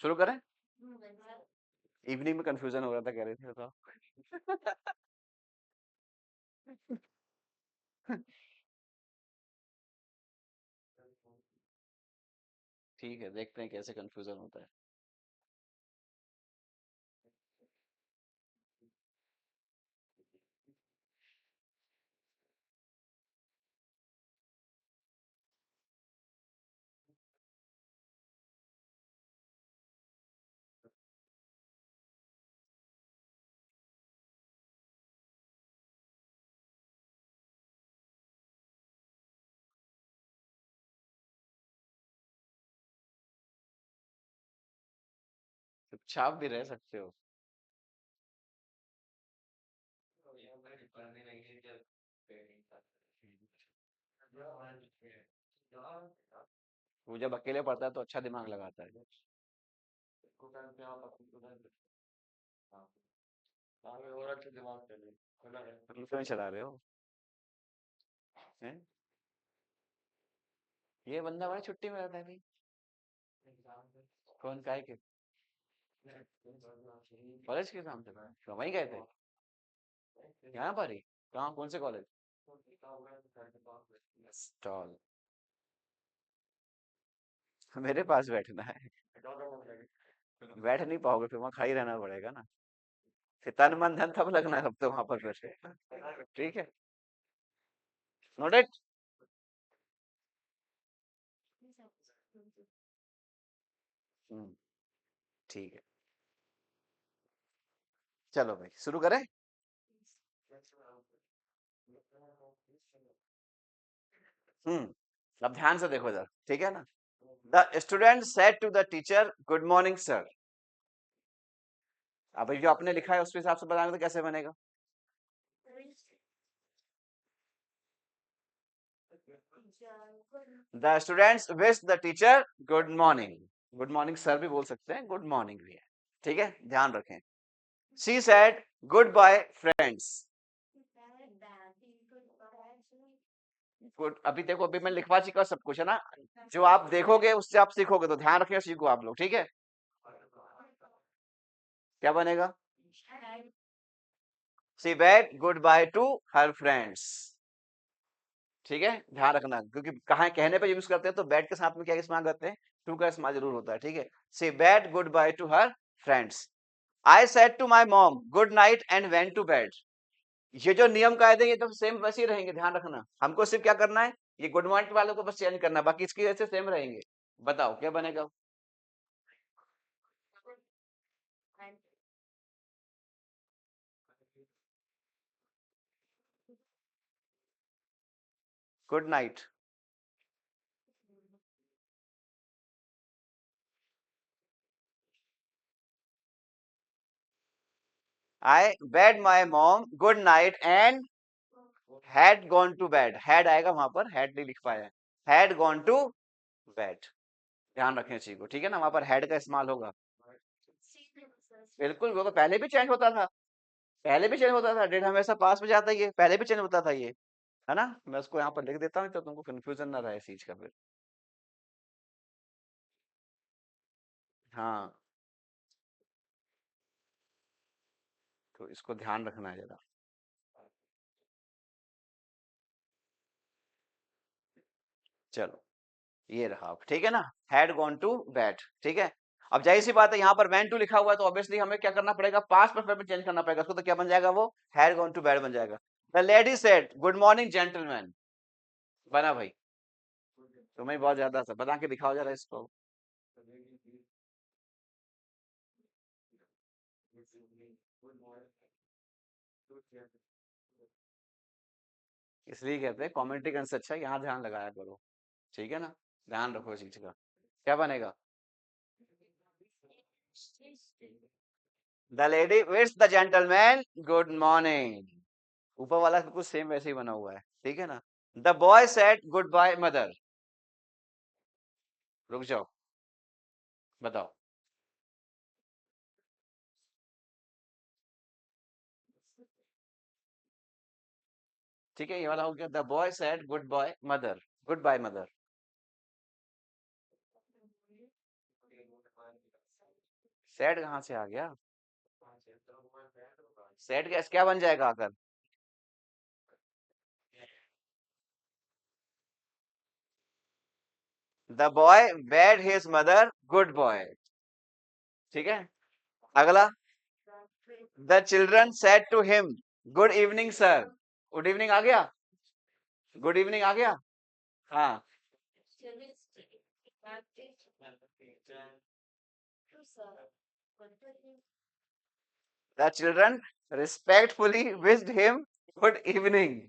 शुरू करें? इवनिंग में कंफ्यूजन हो रहा था, कह रही थी, बताओ। ठीक है, देखते हैं कैसे कंफ्यूजन होता है। चुपचाप भी रह सकते हो। वो जब अकेले पढ़ता है तो अच्छा दिमाग लगाता है। तुम क्यों चला रहे हो? हैं? ये बंदा बड़ा छुट्टी में रहता है भाई। कौन, काय के? कॉलेज के काम से तो वहीं गए थे? यहाँ पर ही? कहाँ, कौन से कॉलेज? स्टॉल। मेरे पास बैठना है? बैठ नहीं पाओगे, फिर वहाँ खड़ा ही रहना पड़ेगा ना। फिर तन मन धन सब लगना है, सब तो वहां पर फिर। ठीक है, नोटेड। हम्म, ठीक है। चलो भाई, शुरू करें? अब ध्यान से देखो जरा, ठीक है ना। The student said to the teacher, good morning sir. अब ये जो आपने लिखा है उसके हिसाब से बताएंगे तो कैसे बनेगा? The students wish the teacher good morning. Good morning sir भी बोल सकते हैं, गुड मॉर्निंग भी है। ठीक है, ध्यान रखें। She said goodbye friends. Good, अभी देखो, अभी मैं लिखवा चुका सब कुछ है ना। जो आप देखोगे उससे आप सीखोगे, तो ध्यान रखिए, सीखो आप लोग, ठीक है। क्या बनेगा? She bade goodbye to her friends. ठीक है, ध्यान रखना, क्योंकि कहा कहने पे यूज करते हैं तो बैड के साथ में क्या इस्तेमाल करते हैं? टू का इस्तेमाल जरूर होता है, ठीक है। She bade goodbye to her friends. I said to my mom good night and went to bed. ये जो नियम कायदे ये तो सेम वैसे ही रहेंगे, ध्यान रखना। हमको सिर्फ क्या करना है, ये गुड मॉर्निंग वालों को बस चेंज करना है, बाकी इसकी वजह से सेम रहेंगे। बताओ क्या बनेगा? Good night. I bade my mom good night and had gone to bed. Had आएगा वहां पर, हैड नहीं लिख पाया। Had gone to bed. ध्यान रखें चीज को, ठीक है ना, वहां पर हैड का इस्तेमाल होगा। बिल्कुल, वो तो पहले भी चेंज होता था। पहले भी चेंज होता था, डेट हमेशा पास में जाता है, ये पहले भी चेंज होता था ये, है ना। मैं उसको यहाँ पर लिख देता हूँ तो तुमको कंफ्यूजन ना रहे इस चीज का फिर। हाँ, तो इसको ध्यान रखना है जरा। चलो, ये रहा, अब ठीक है ना। हैड गॉन टू बैट, ठीक है। अब जाहिर सी बात है, यहाँ पर वैन टू लिखा हुआ है तो ऑब्वियसली हमें क्या करना पड़ेगा, पास्ट परफेक्ट में चेंज करना पड़ेगा उसको, तो क्या बन जाएगा वो? हैड गॉन टू बैट बन जाएगा। The lady said good morning gentleman. बना भाई? तुम्हें बहुत ज्यादा सा बता के दिखाओ जरा इसको। इसलिए कहते हैं कॉमेंट्री करने से अच्छा यहाँ ध्यान लगाया करो, ठीक है ना। ध्यान रखो इस चीज का। क्या बनेगा? The lady wish the gentleman good morning. ऊपर वाला बिल्कुल सेम वैसे ही बना हुआ है, ठीक है ना। The boy said goodbye mother. रुक जाओ, बताओ। ठीक है, ये वाला हो गया। The boy said goodbye mother, goodbye mother. Said कहाँ से आ गया? सेड क्या बन जाएगा अगर? The boy bade his mother goodbye. ठीक है, अगला। The children said to him good evening sir. Good evening आ गया? गुड इवनिंग आ गया? हाँ। The children respectfully wished him good evening.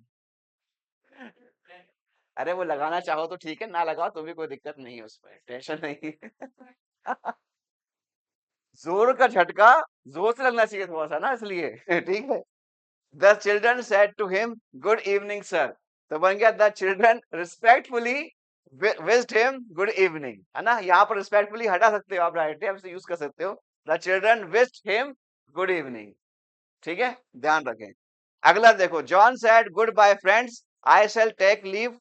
अरे वो लगाना चाहो तो ठीक है, ना लगाओ तो भी कोई दिक्कत नहीं है, उसमें टेंशन नहीं है। जोर का झटका जोर से लगना चाहिए थोड़ा सा ना, इसलिए ठीक है। The children said to him good evening sir, तो बन गया the children respectfully wished him good evening, है ना। यहाँ पर रिस्पेक्टफुली हटा सकते हो आप, राइट से यूज कर सकते हो। The children wished him good evening. ठीक है, ध्यान रखें। अगला देखो, John said goodbye friends, I shall take leave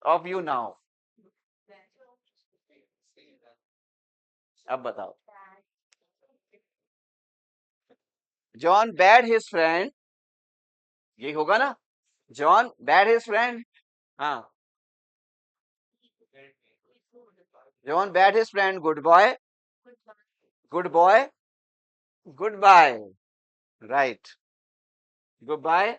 of you now. अब बताओ। जॉन बैड हिज फ्रेंड, यही होगा ना। जॉन बैड हिज फ्रेंड, हाँ। John bade his friend good boy, good boy goodbye, right. Goodbye.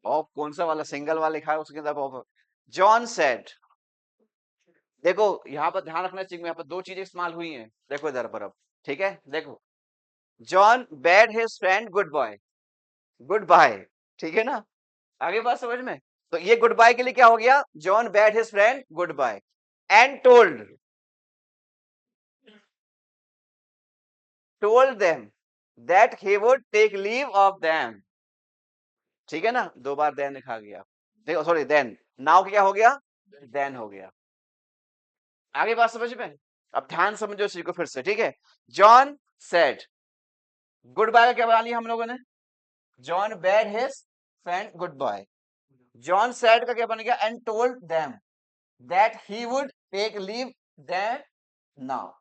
Of कौन सा वाला, single वाला लिखा है उसके अंदर ऑफ। जॉन सेड, देखो यहाँ पर ध्यान रखना चाहिए, यहाँ पर दो चीजें इस्तेमाल हुई हैं, देखो इधर पर अब। ठीक है, देखो। John bade his friend good boy, goodbye, ठीक है ना। आगे बात समझ में? तो ये गुड बाय के लिए क्या हो गया, John bade his friend goodbye and told, told them that he would take leave of them. ठीक है ना, दो बार देन लिखा गया। देखो सॉरी, देन, नाउ क्या हो गया, देन हो गया। आगे बात समझ में? अब ध्यान समझो इस चीज को फिर से, ठीक है। जॉन सेड, गुड बाय का क्या बना लिया हम लोगों ने, John bade his friend goodbye. John said का क्या बन गया, and told them that he would take leave then now.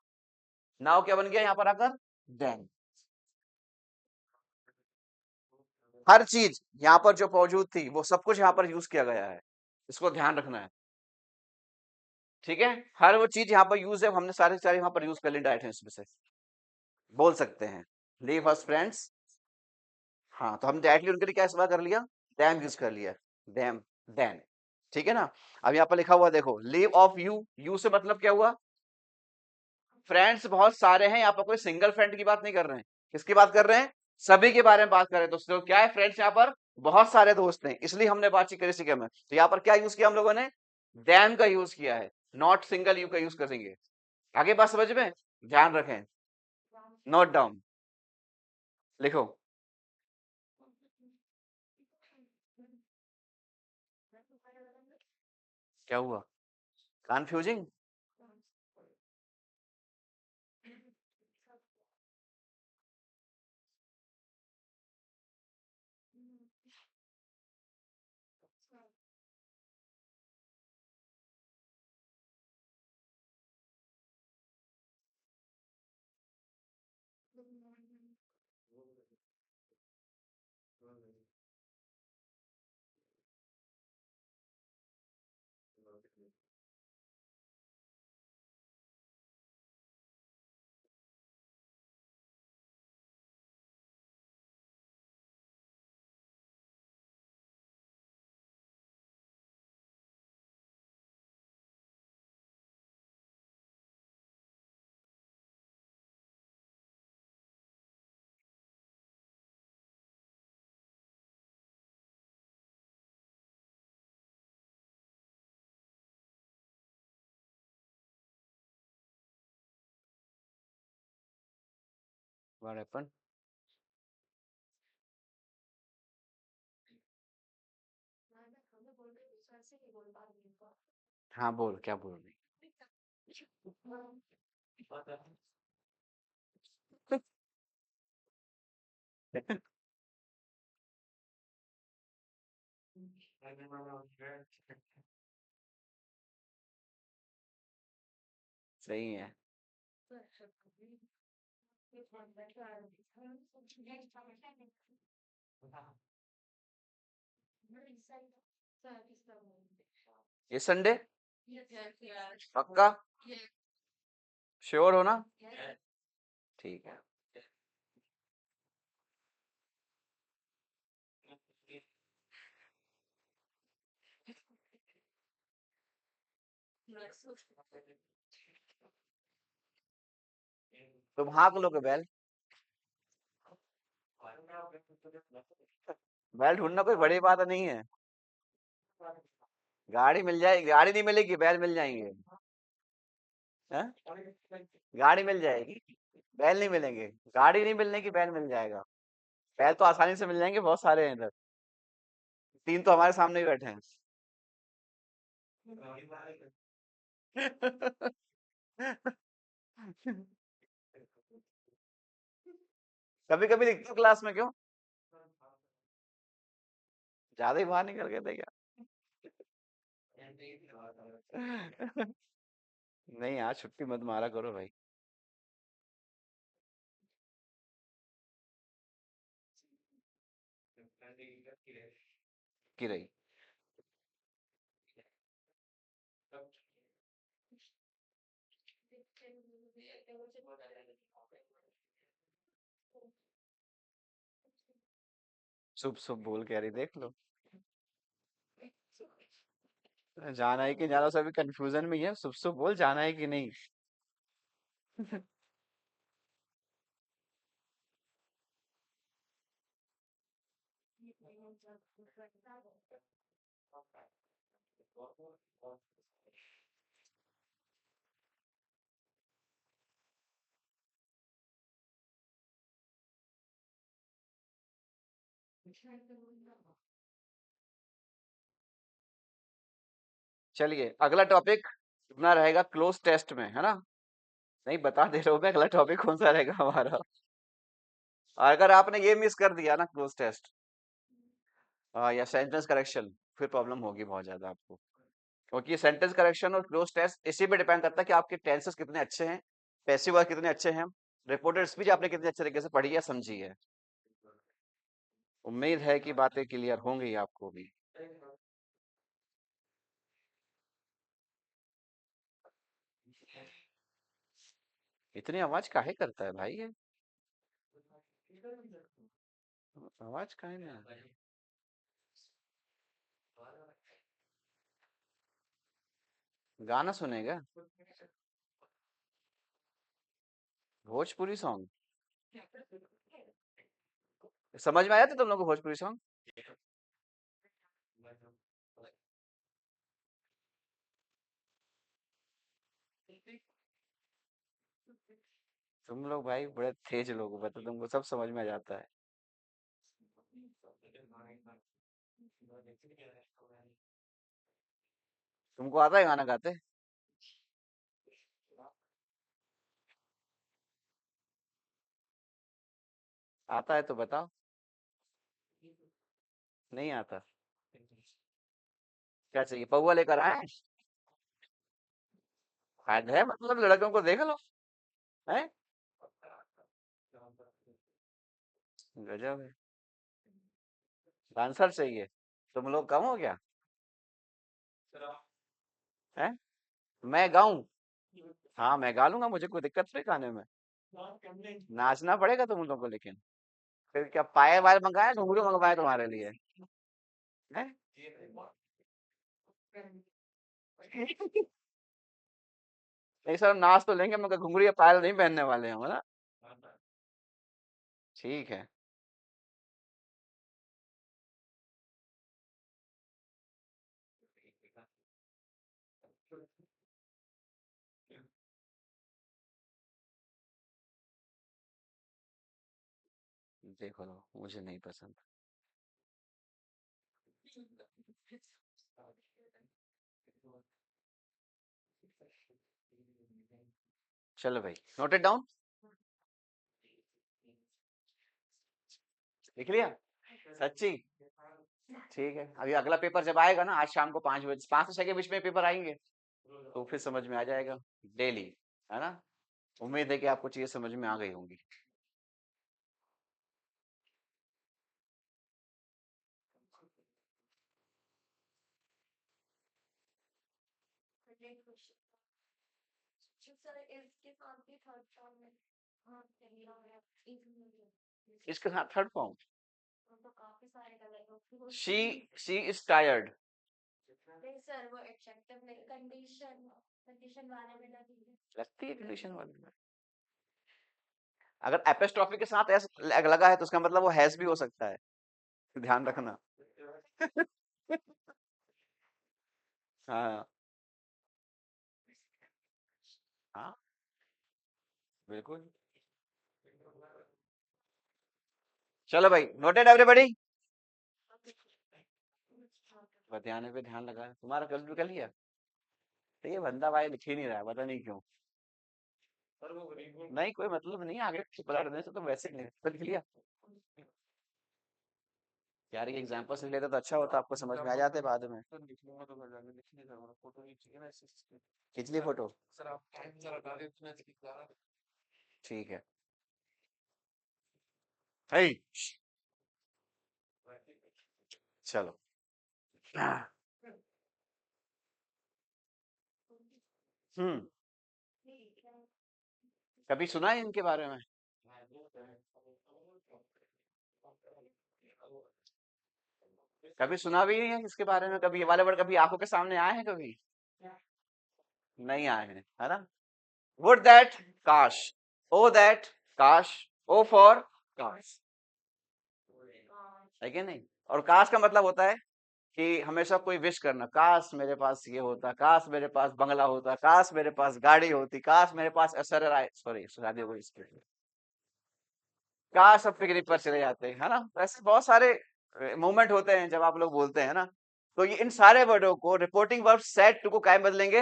Now क्या बन गया यहां पर आकर, देन। हर चीज यहां पर जो मौजूद थी वो सब कुछ यहां पर यूज किया गया है, इसको ध्यान रखना है। ठीक है, हर वो चीज यहाँ पर यूज है, हमने सारे सारे यहाँ पर यूज कर ली डायरेक्ट इसमें से, बोल सकते हैं। लीव अस फ्रेंड्स, हाँ, तो हम डायरेक्टली उनके लिए क्या इस्तेमाल कर लिया, डैम यूज कर लिया, डैम, देन। ठीक है ना। अब यहाँ पर लिखा हुआ देखो, लीव ऑफ यू, यू से मतलब क्या हुआ, फ्रेंड्स बहुत सारे हैं, यहाँ पर कोई सिंगल फ्रेंड की बात नहीं कर रहे हैं, किसकी बात कर रहे हैं, सभी के बारे में बात कर रहे हैं। दोस्तों क्या है, फ्रेंड्स यहाँ पर बहुत सारे दोस्त हैं, इसलिए हमने बातचीत करी सीखे में, तो यहाँ पर क्या यूज किया हम लोगों ने, डैम का यूज किया है, नॉट सिंगल यू का यूज करेंगे। आगे बात समझ में, ध्यान रखें। नोट डाउन, लिखो। क्या हुआ, कंफ्यूजिंग? What happened? हाँ बोल, क्या बोल रही? सही है। ये संडे पक्का? श्योर हो ना? ठीक है। तुम हाँक लो के बैल। बैल ढूंढना कोई बड़ी बात नहीं है। गाड़ी मिल जाएगी, गाड़ी नहीं मिलेगी, बैल मिल जाएंगे। हैं? गाड़ी मिल जाएगी, बैल नहीं मिलेंगे। गाड़ी नहीं मिलने की, बैल मिल जाएगा। बैल तो आसानी से मिल जाएंगे, बहुत सारे हैं इधर। 3 तो हमारे सामने ही बैठे हैं। कभी कभी दिखते हो क्लास में, क्यों? ज्यादा ही बाहर निकल गए थे क्या? नहीं यार, छुट्टी मत मारा करो भाई। की रही। शुभ शुभ बोल कह रही, देख लो। जाना है कि जाना, सभी कंफ्यूजन में ही है। शुभ शुभ बोल, जाना है कि नहीं। चलिए, अगला टॉपिक अपना रहेगा क्लोज टेस्ट में, है ना? नहीं, बता दे रहा हूँ मैं, अगला टॉपिक कौन सा रहेगा हमारा। अगर आपने ये मिस कर दिया ना, क्लोज टेस्ट या सेंटेंस करेक्शन, फिर प्रॉब्लम होगी बहुत ज्यादा आपको। क्योंकि सेंटेंस करेक्शन और क्लोज टेस्ट इसी पे डिपेंड करता है कि आपके टेंसेस कितने अच्छे हैं, पैसिव वॉइस कितने अच्छे हैं, रिपोर्टेड स्पीच आपने कितने अच्छे तरीके से पढ़ी है, समझी है। उम्मीद है कि बातें क्लियर होंगी आपको भी। इतनी आवाज काहे करता है भाई ये? आवाज काहे ना? गाना सुनेगा? भोजपुरी सॉन्ग? समझ में आया था तुम लोग को भोजपुरी सॉन्ग? तुम लोग भाई बड़े तेज लोग हो, बता, तुमको सब समझ में आ जाता है। तुमको आता है गाना गाते? आता है तो बताओ। नहीं आता? क्या चाहिए, पौवा लेकर आए? हद है, मतलब लड़कों को देख लो। है? गजब है। डांसर चाहिए? तुम लोग कम हो क्या? है? मैं गाऊं? हाँ, मैं गा लूंगा, मुझे कोई दिक्कत नहीं गाने में। नाचना पड़ेगा तुम लोगों को लेकिन। फिर क्या पायल वायल मंगाए, घुंघरू मंगवाए तुम्हारे लिए? है? नहीं सर, नाच तो लेंगे मगर घुंघरू या पायल नहीं पहनने वाले हम, है ना? ठीक है। देखो लो, मुझे नहीं पसंद। चलो भाई, नोटेड डाउन, लिख लिया? सच्ची? ठीक है, अभी अगला पेपर जब आएगा ना, आज शाम को 5 बजे, 5 से 6 के बीच में पेपर आएंगे, तो फिर समझ में आ जाएगा डेली, है ना? उम्मीद है कि आपको चीजें समझ में आ गई होंगी। इसके साथ third form, she is tired. लगती है कंडीशन वाली में। अगर एपिस्ट्रॉफी के साथ एस लगा है तो उसका मतलब वो हैज भी हो सकता है, ध्यान रखना। हाँ हाँ, बिल्कुल। चलो भाई, नोटेड एवरीबॉडी? बतियाने पे ध्यान लगा, तुम्हारा कल भी कर लिया? तो ये बंदा भाई लिख ही नहीं रहा है, पता नहीं क्यों। नहीं, कोई मतलब नहीं, आगे पलट देने से तो वैसे ही नहीं लिख लिया। यार ये एग्जांपल से लेते तो अच्छा होता, आपको समझ में आ जाते बाद में। खींच ली फोटो? ठीक है। हे, चलो। हम्म, कभी सुना है इनके बारे में? कभी सुना भी नहीं है इसके बारे में? कभी ये वाले वर्ड कभी आंखों के सामने आए हैं कभी? नहीं आए हैं, है ना? वुड दैट, काश। ओ दैट, काश। ओ फॉर काश, है कि नहीं? और काश का मतलब होता है कि हमेशा कोई विश करना, काश मेरे पास ये होता, काश मेरे पास बंगला होता, काश मेरे पास गाड़ी होती, काश मेरे पास सॉरी शादी हो इसके, काश सब पिकनिक पर चले जाते हैं, है ना? ऐसे बहुत सारे मोमेंट होते हैं जब आप लोग बोलते हैं ना। तो ये इन सारे वर्डों को रिपोर्टिंग वर्ब सेड टू को क्या में बदलेंगे?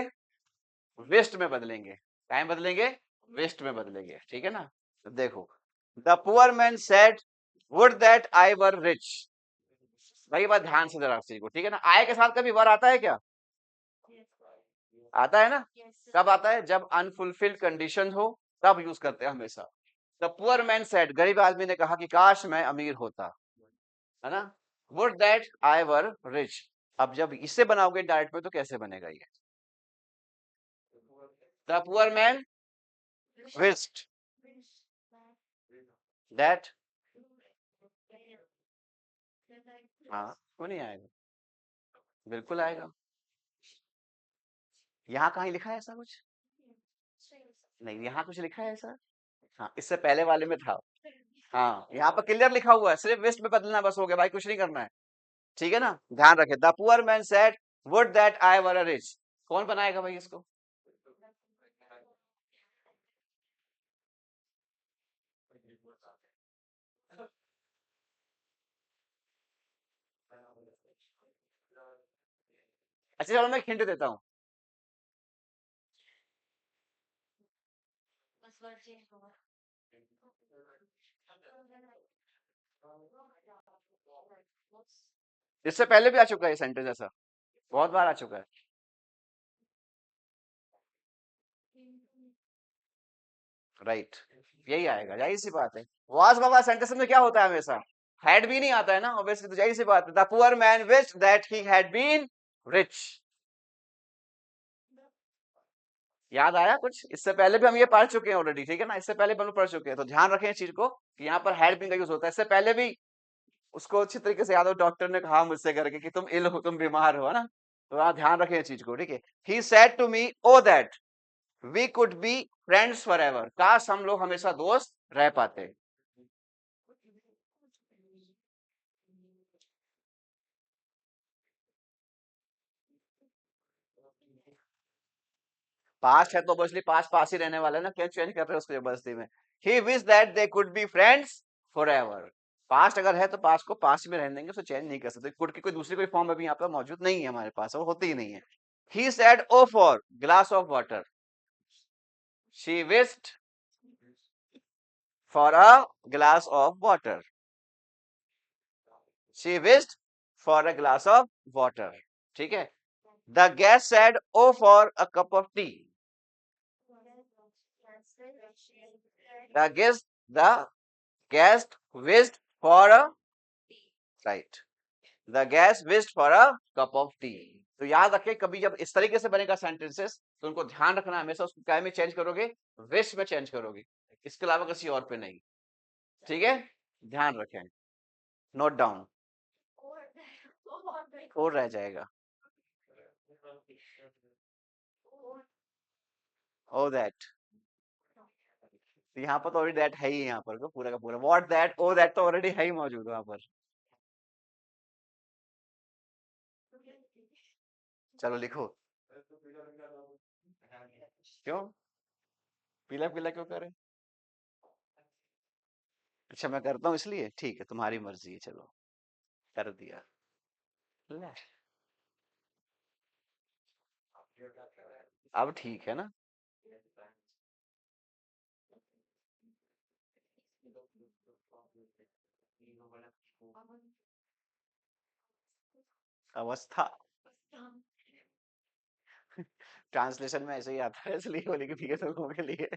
वेस्ट में बदलेंगे। क्या में बदलेंगे? वेस्ट में बदलेंगे, ठीक है ना? तो देखो, the poor man said would that I were rich. भाई ये बात ध्यान से जरा चीज को, ठीक है ना? आय के साथ कभी वर आता है क्या? आता है ना? कब आता है? जब अनफुलफिल्ड कंडीशन हो, तब यूज करते हैं हमेशा। द पुअर मैन सेड, गरीब आदमी ने कहा कि काश मैं अमीर होता, है ना? Would that I were rich. अब जब इससे बनाओगे डायरेक्ट में तो कैसे बनेगा ये? The poor man wished that, हाँ, क्यों नहीं आएगा? बिल्कुल आएगा। यहाँ कहीं लिखा है ऐसा कुछ? नहीं, यहाँ कुछ लिखा है ऐसा? हाँ, इससे पहले वाले में था। हाँ, यहाँ पर क्लियर लिखा हुआ है, सिर्फ वेस्ट में बदलना बस हो गया भाई, कुछ नहीं करना है। ठीक है ना? ध्यान रखे, the poor man said would that I were rich. कौन बनाएगा भाई इसको? अच्छा चलो मैं हिंट देता हूँ। इससे पहले भी आ चुका है सेंटेंस ऐसा, बहुत बार आ चुका है। राइट, यही आएगा, यही सी बात है। वाज बाबा सेंटेंस में क्या होता है हमेशा? हैड भी नहीं आता है ना, ऑब्वियसली, तो यही सी बात है। The poor man wished that he had been rich. याद आया कुछ? इससे पहले भी हम ये पढ़ चुके हैं ऑलरेडी, ठीक है ना? इससे पहले भी हम पढ़ चुके हैं, तो ध्यान रखें इस चीज को कि यहाँ पर हैड बीन का यूज होता है। इससे पहले भी उसको अच्छी तरीके से याद हो, डॉक्टर ने कहा मुझसे करके कि तुम इल हो, तुम बीमार हो, है ना? तो आप ध्यान रखें इस चीज को, ठीक है? He said to me O that we could be friends forever, काश हम लोग हमेशा दोस्त रह पाते। पास्ट है तो ऑब्वियसली पास पास ही रहने वाला है ना, क्या चेंज कर रहे हो उसको जबरदस्ती में? He wish that they could be friends forever. Past अगर है तो पास्ट को पास्ट में रहने देंगे, उसको चेंज नहीं कर सकते। कुड की कोई दूसरी कोई फॉर्म अभी यहाँ पर मौजूद नहीं है हमारे पास, वो होती ही नहीं है। He said O for glass of water. She wished for a glass of water. She wished for a glass of water. ठीक है. The guest said, "Oh, for a cup of tea." The guest wished for a right. The guest wished for a cup of tea. तो याद रखें, कभी जब इस तरीके से बनेगा सेंटेंसेस तो उनको ध्यान रखना, हमेशा उसको क्या में चेंज करोगे, विश में चेंज करोगे, इसके अलावा किसी और पे नहीं. ठीक है, ध्यान रखें, नोट डाउन. और रह जाएगा. ओ दैट. यहाँ पर तो ऑलरेडी दैट है ही, यहाँ पर तो पूरा का पूरा व्हाट दैट ओ दैट तो ऑलरेडी है ही मौजूद वहां पर. चलो लिखो. क्यों पीला पीला क्यों करे? अच्छा मैं करता हूँ इसलिए, ठीक है, तुम्हारी मर्जी है, चलो कर दिया. ले, अब ठीक है ना. अवस्था. ट्रांसलेशन में ऐसे ही आता है, इसलिए वो लिख दिए लोगों के लिए.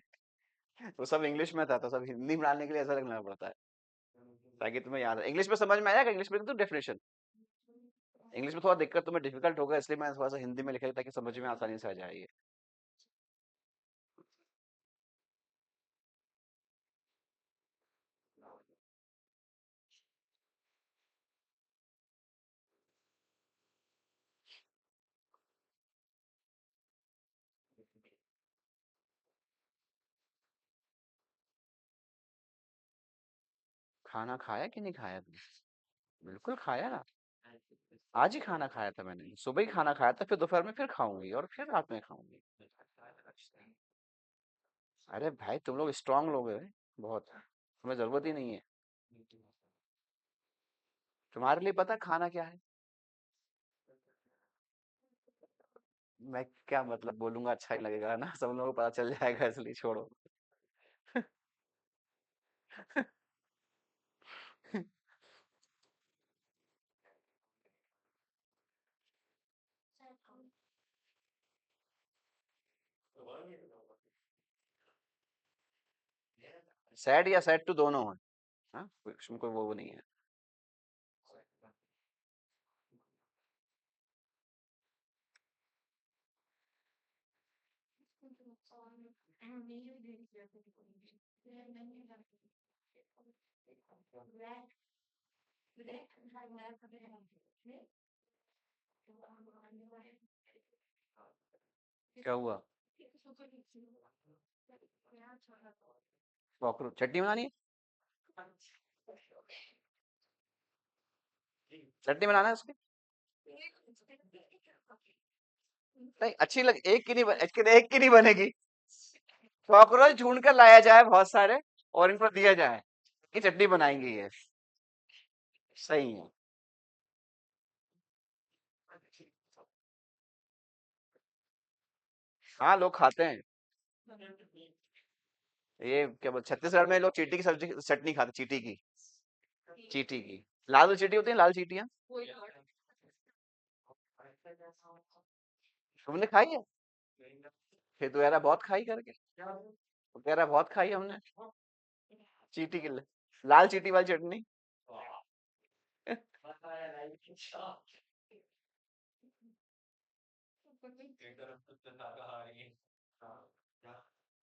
वो सब इंग्लिश में था तो सब हिंदी में डालने के लिए ऐसा लगना पड़ता है ताकि तुम्हें याद है. इंग्लिश में समझ में आएगा, इंग्लिश में तो डेफिनेशन. इंग्लिश में थोड़ा दिक्कत तुम्हें डिफिकल्ट होगा, इसलिए मैं थोड़ा सा हिंदी में लिखा ताकि समझ में आसानी से आ जाएगी. खाना खाया कि नहीं खाया तुमने? बिल्कुल खाया ना. आज ही खाना खाया था मैंने, सुबह ही खाना खाया था, फिर दोपहर में फिर खाऊंगी और फिर रात में खाऊंगी. अरे भाई तुम लोग स्ट्रांग लोग हैं बहुत, तुम्हें जरूरत ही नहीं है. तुम्हारे लिए पता है खाना क्या है? मैं क्या मतलब बोलूंगा, अच्छा ही लगेगा ना, सब लोगों को पता चल जाएगा, इसलिए छोड़ो. सैड या सैड टू दोनों है. हाँ, उसमें कोई वो नहीं है. क्या हुआ? कॉकरोच चटनी बनानी है? चटनी बनाना है उसकी? नहीं अच्छी लग, एक की नहीं एक की नहीं बनेगी. कॉकरोच ढूंढ कर लाया जाए बहुत सारे और इनको दिया जाए कि चटनी बनाएंगे ये. सही है. हाँ लोग खाते हैं. ये क्या बोल, छत्तीसगढ़ में लोग चींटी की सब्जी चटनी खाते, चींटी की. चींटी की लाल चींटी होती है, लाल चींटियां. तुमने खाई है? फिर तो यार बहुत खाई करके, वो कह रहा बहुत खाई हमने. चींटी की लाल चींटी वाली चटनी.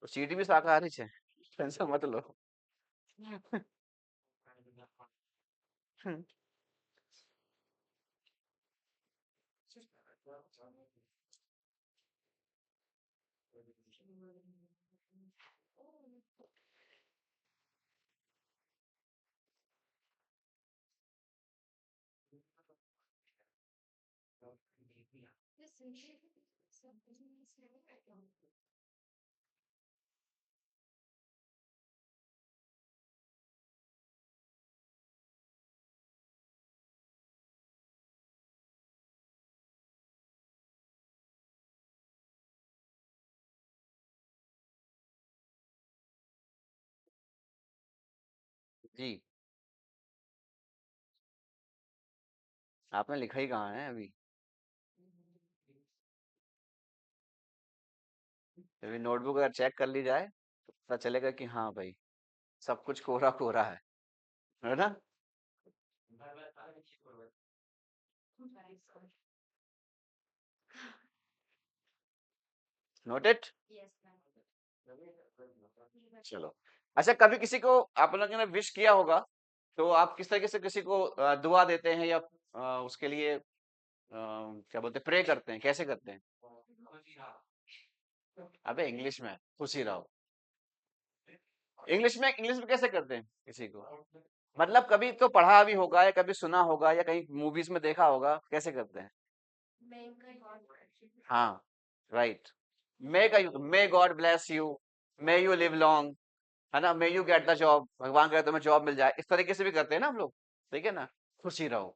तो चींटी भी शाकाहारी है, टेंशन मत लो. जी। आपने लिखा ही कहाँ है अभी? अभी नोटबुक अगर चेक कर ली जाए तो पता चलेगा कि हाँ भाई, सब कुछ कोरा कोरा है ना? नोटेड। चलो। अच्छा, कभी किसी को आप लोगों ने विश किया होगा, तो आप किस तरीके से किसी को दुआ देते हैं या उसके लिए क्या बोलते हैं, प्रे करते हैं, कैसे करते हैं? अबे इंग्लिश में खुशी रहो। इंग्लिश में कैसे करते हैं किसी को? मतलब कभी तो पढ़ा भी होगा या कभी सुना होगा या कहीं मूवीज में देखा होगा, कैसे करते हैं? हाँ, right. May God bless you, may you live long, है ना, may you get the job, भगवान करे तुम्हें जॉब मिल जाए, इस तरीके से भी करते हैं ना हम लोग। ठीक है ना? खुशी रहो।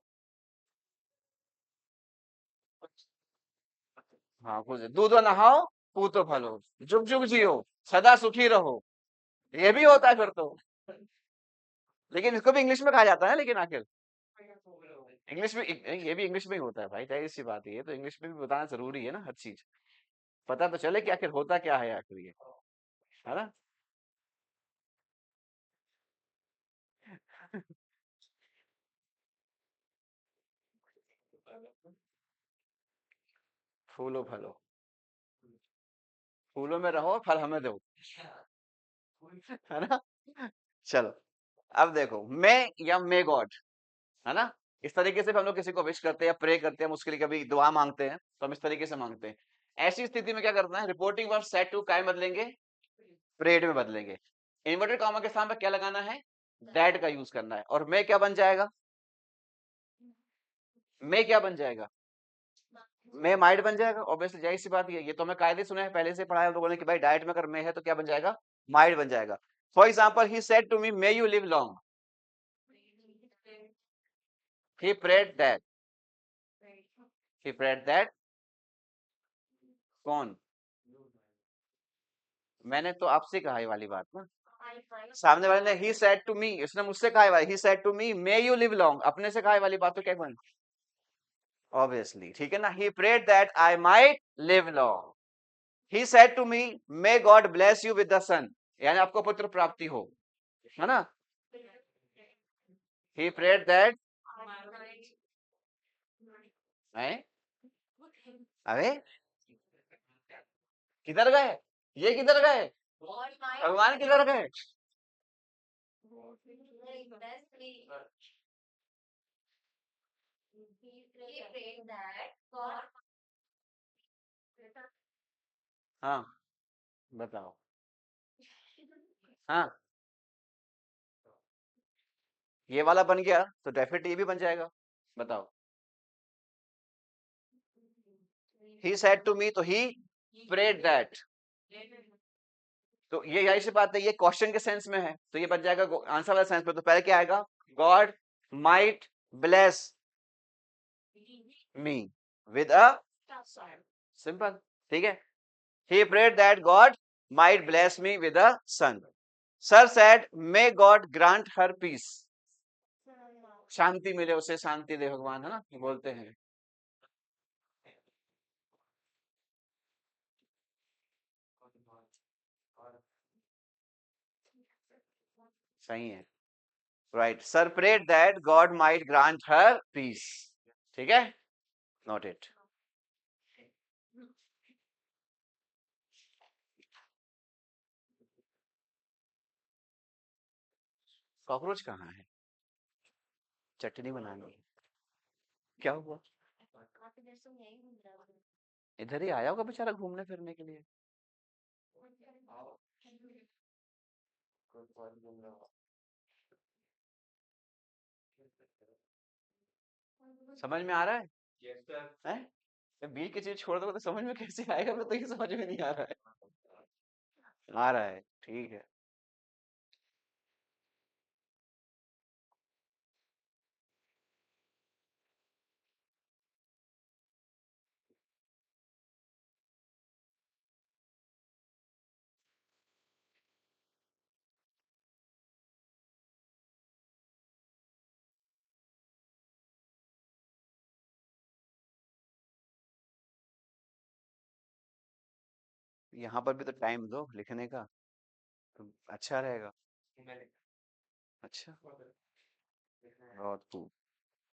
हाँ, खुश दूधो नहाओ, पूतो फलो, जुग जुग जियो, सदा सुखी रहो। ये भी होता है फिर तो। लेकिन इसको भी इंग्लिश में कहा जाता है, लेकिन आखिर इंग्लिश में ये भी इंग्लिश में ही होता है भाई, जाहिर सी बात है, ये तो इंग्लिश में भी बताना जरूरी है ना, हर चीज पता तो चले कि आखिर होता क्या है आखिर ये, है ना? फूलो फलो, फूलों में रहो, फल हमें दो, है ना? चलो, अब देखो, मैं या मे गॉड, है ना, इस तरीके से भी हम लोग किसी को विश करते हैं या प्रे करते हैं, हम उसके लिए कभी दुआ मांगते हैं तो हम इस तरीके से मांगते हैं। ऐसी स्थिति में क्या करना है, रिपोर्टिंग वर्ब सेड टू काय बदलेंगे, प्रेड में बदलेंगे। इन्वर्टेड कॉमा के सामने क्या लगाना है, दैट का यूज करना है, और मैं क्या बन जाएगा, मैं क्या बन जाएगा, मैं माइट बन जाएगा, ऑब्वियसली, जाहिर सी बात ये तो मैं कायदे सुने हैं, पहले से पढ़ा है लोगों ने कि भाई डाइट में अगर मैं है तो क्या बन जाएगा, माइट बन जाएगा। For example, he said to me may you live long, he prayed that, he prayed that, कौन, मैंने तो आपसे कहा ये वाली बात ना, सामने वाले ने ही सेड टू मी, इसने मुझसे कहा है भाई, he said to me may you live long, अपने से कहा है वाली बात तो क्या बन, ऑब्वियसली, ठीक है ना, he prayed that I might live long, he said to me may God bless you with the son, यानी आपको पुत्र प्राप्ति हो, है ना, ही प्रेड दैट, अरे किधर गए, ये किधर गए, भगवान किधर गए, हाँ बताओ, हाँ ये वाला बन गया तो डेफिनेटली ये भी बन जाएगा, बताओ, ही सेड टू मी तो ही प्रेड दैट, तो ये यही सी बात है, ये क्वेश्चन के सेंस में है तो ये बन जाएगा आंसर वाला सेंस में, तो पहले क्या आएगा, God might bless me with a, simple, ठीक है, he prayed that God might bless me with a son. Sir said, may God grant her peace. शांति मिले उसे, शांति दे भगवान, है ना, बोलते हैं। सही है, right, sir prayed that God might grant her peace, ठीक है, नोट इट। कॉकरोच कहाँ है, चटनी बनानी है, क्या हुआ, इधर ही आया होगा बेचारा घूमने फिरने के लिए। समझ में आ रहा है, हैं? बीच की चीज छोड़ दो तो समझ में कैसे आएगा, मैं तो ये समझ में नहीं आ रहा है, आ रहा है, ठीक है। यहाँ पर भी तो टाइम दो लिखने का, तो अच्छा रहेगा। अच्छा, बहुत खूब।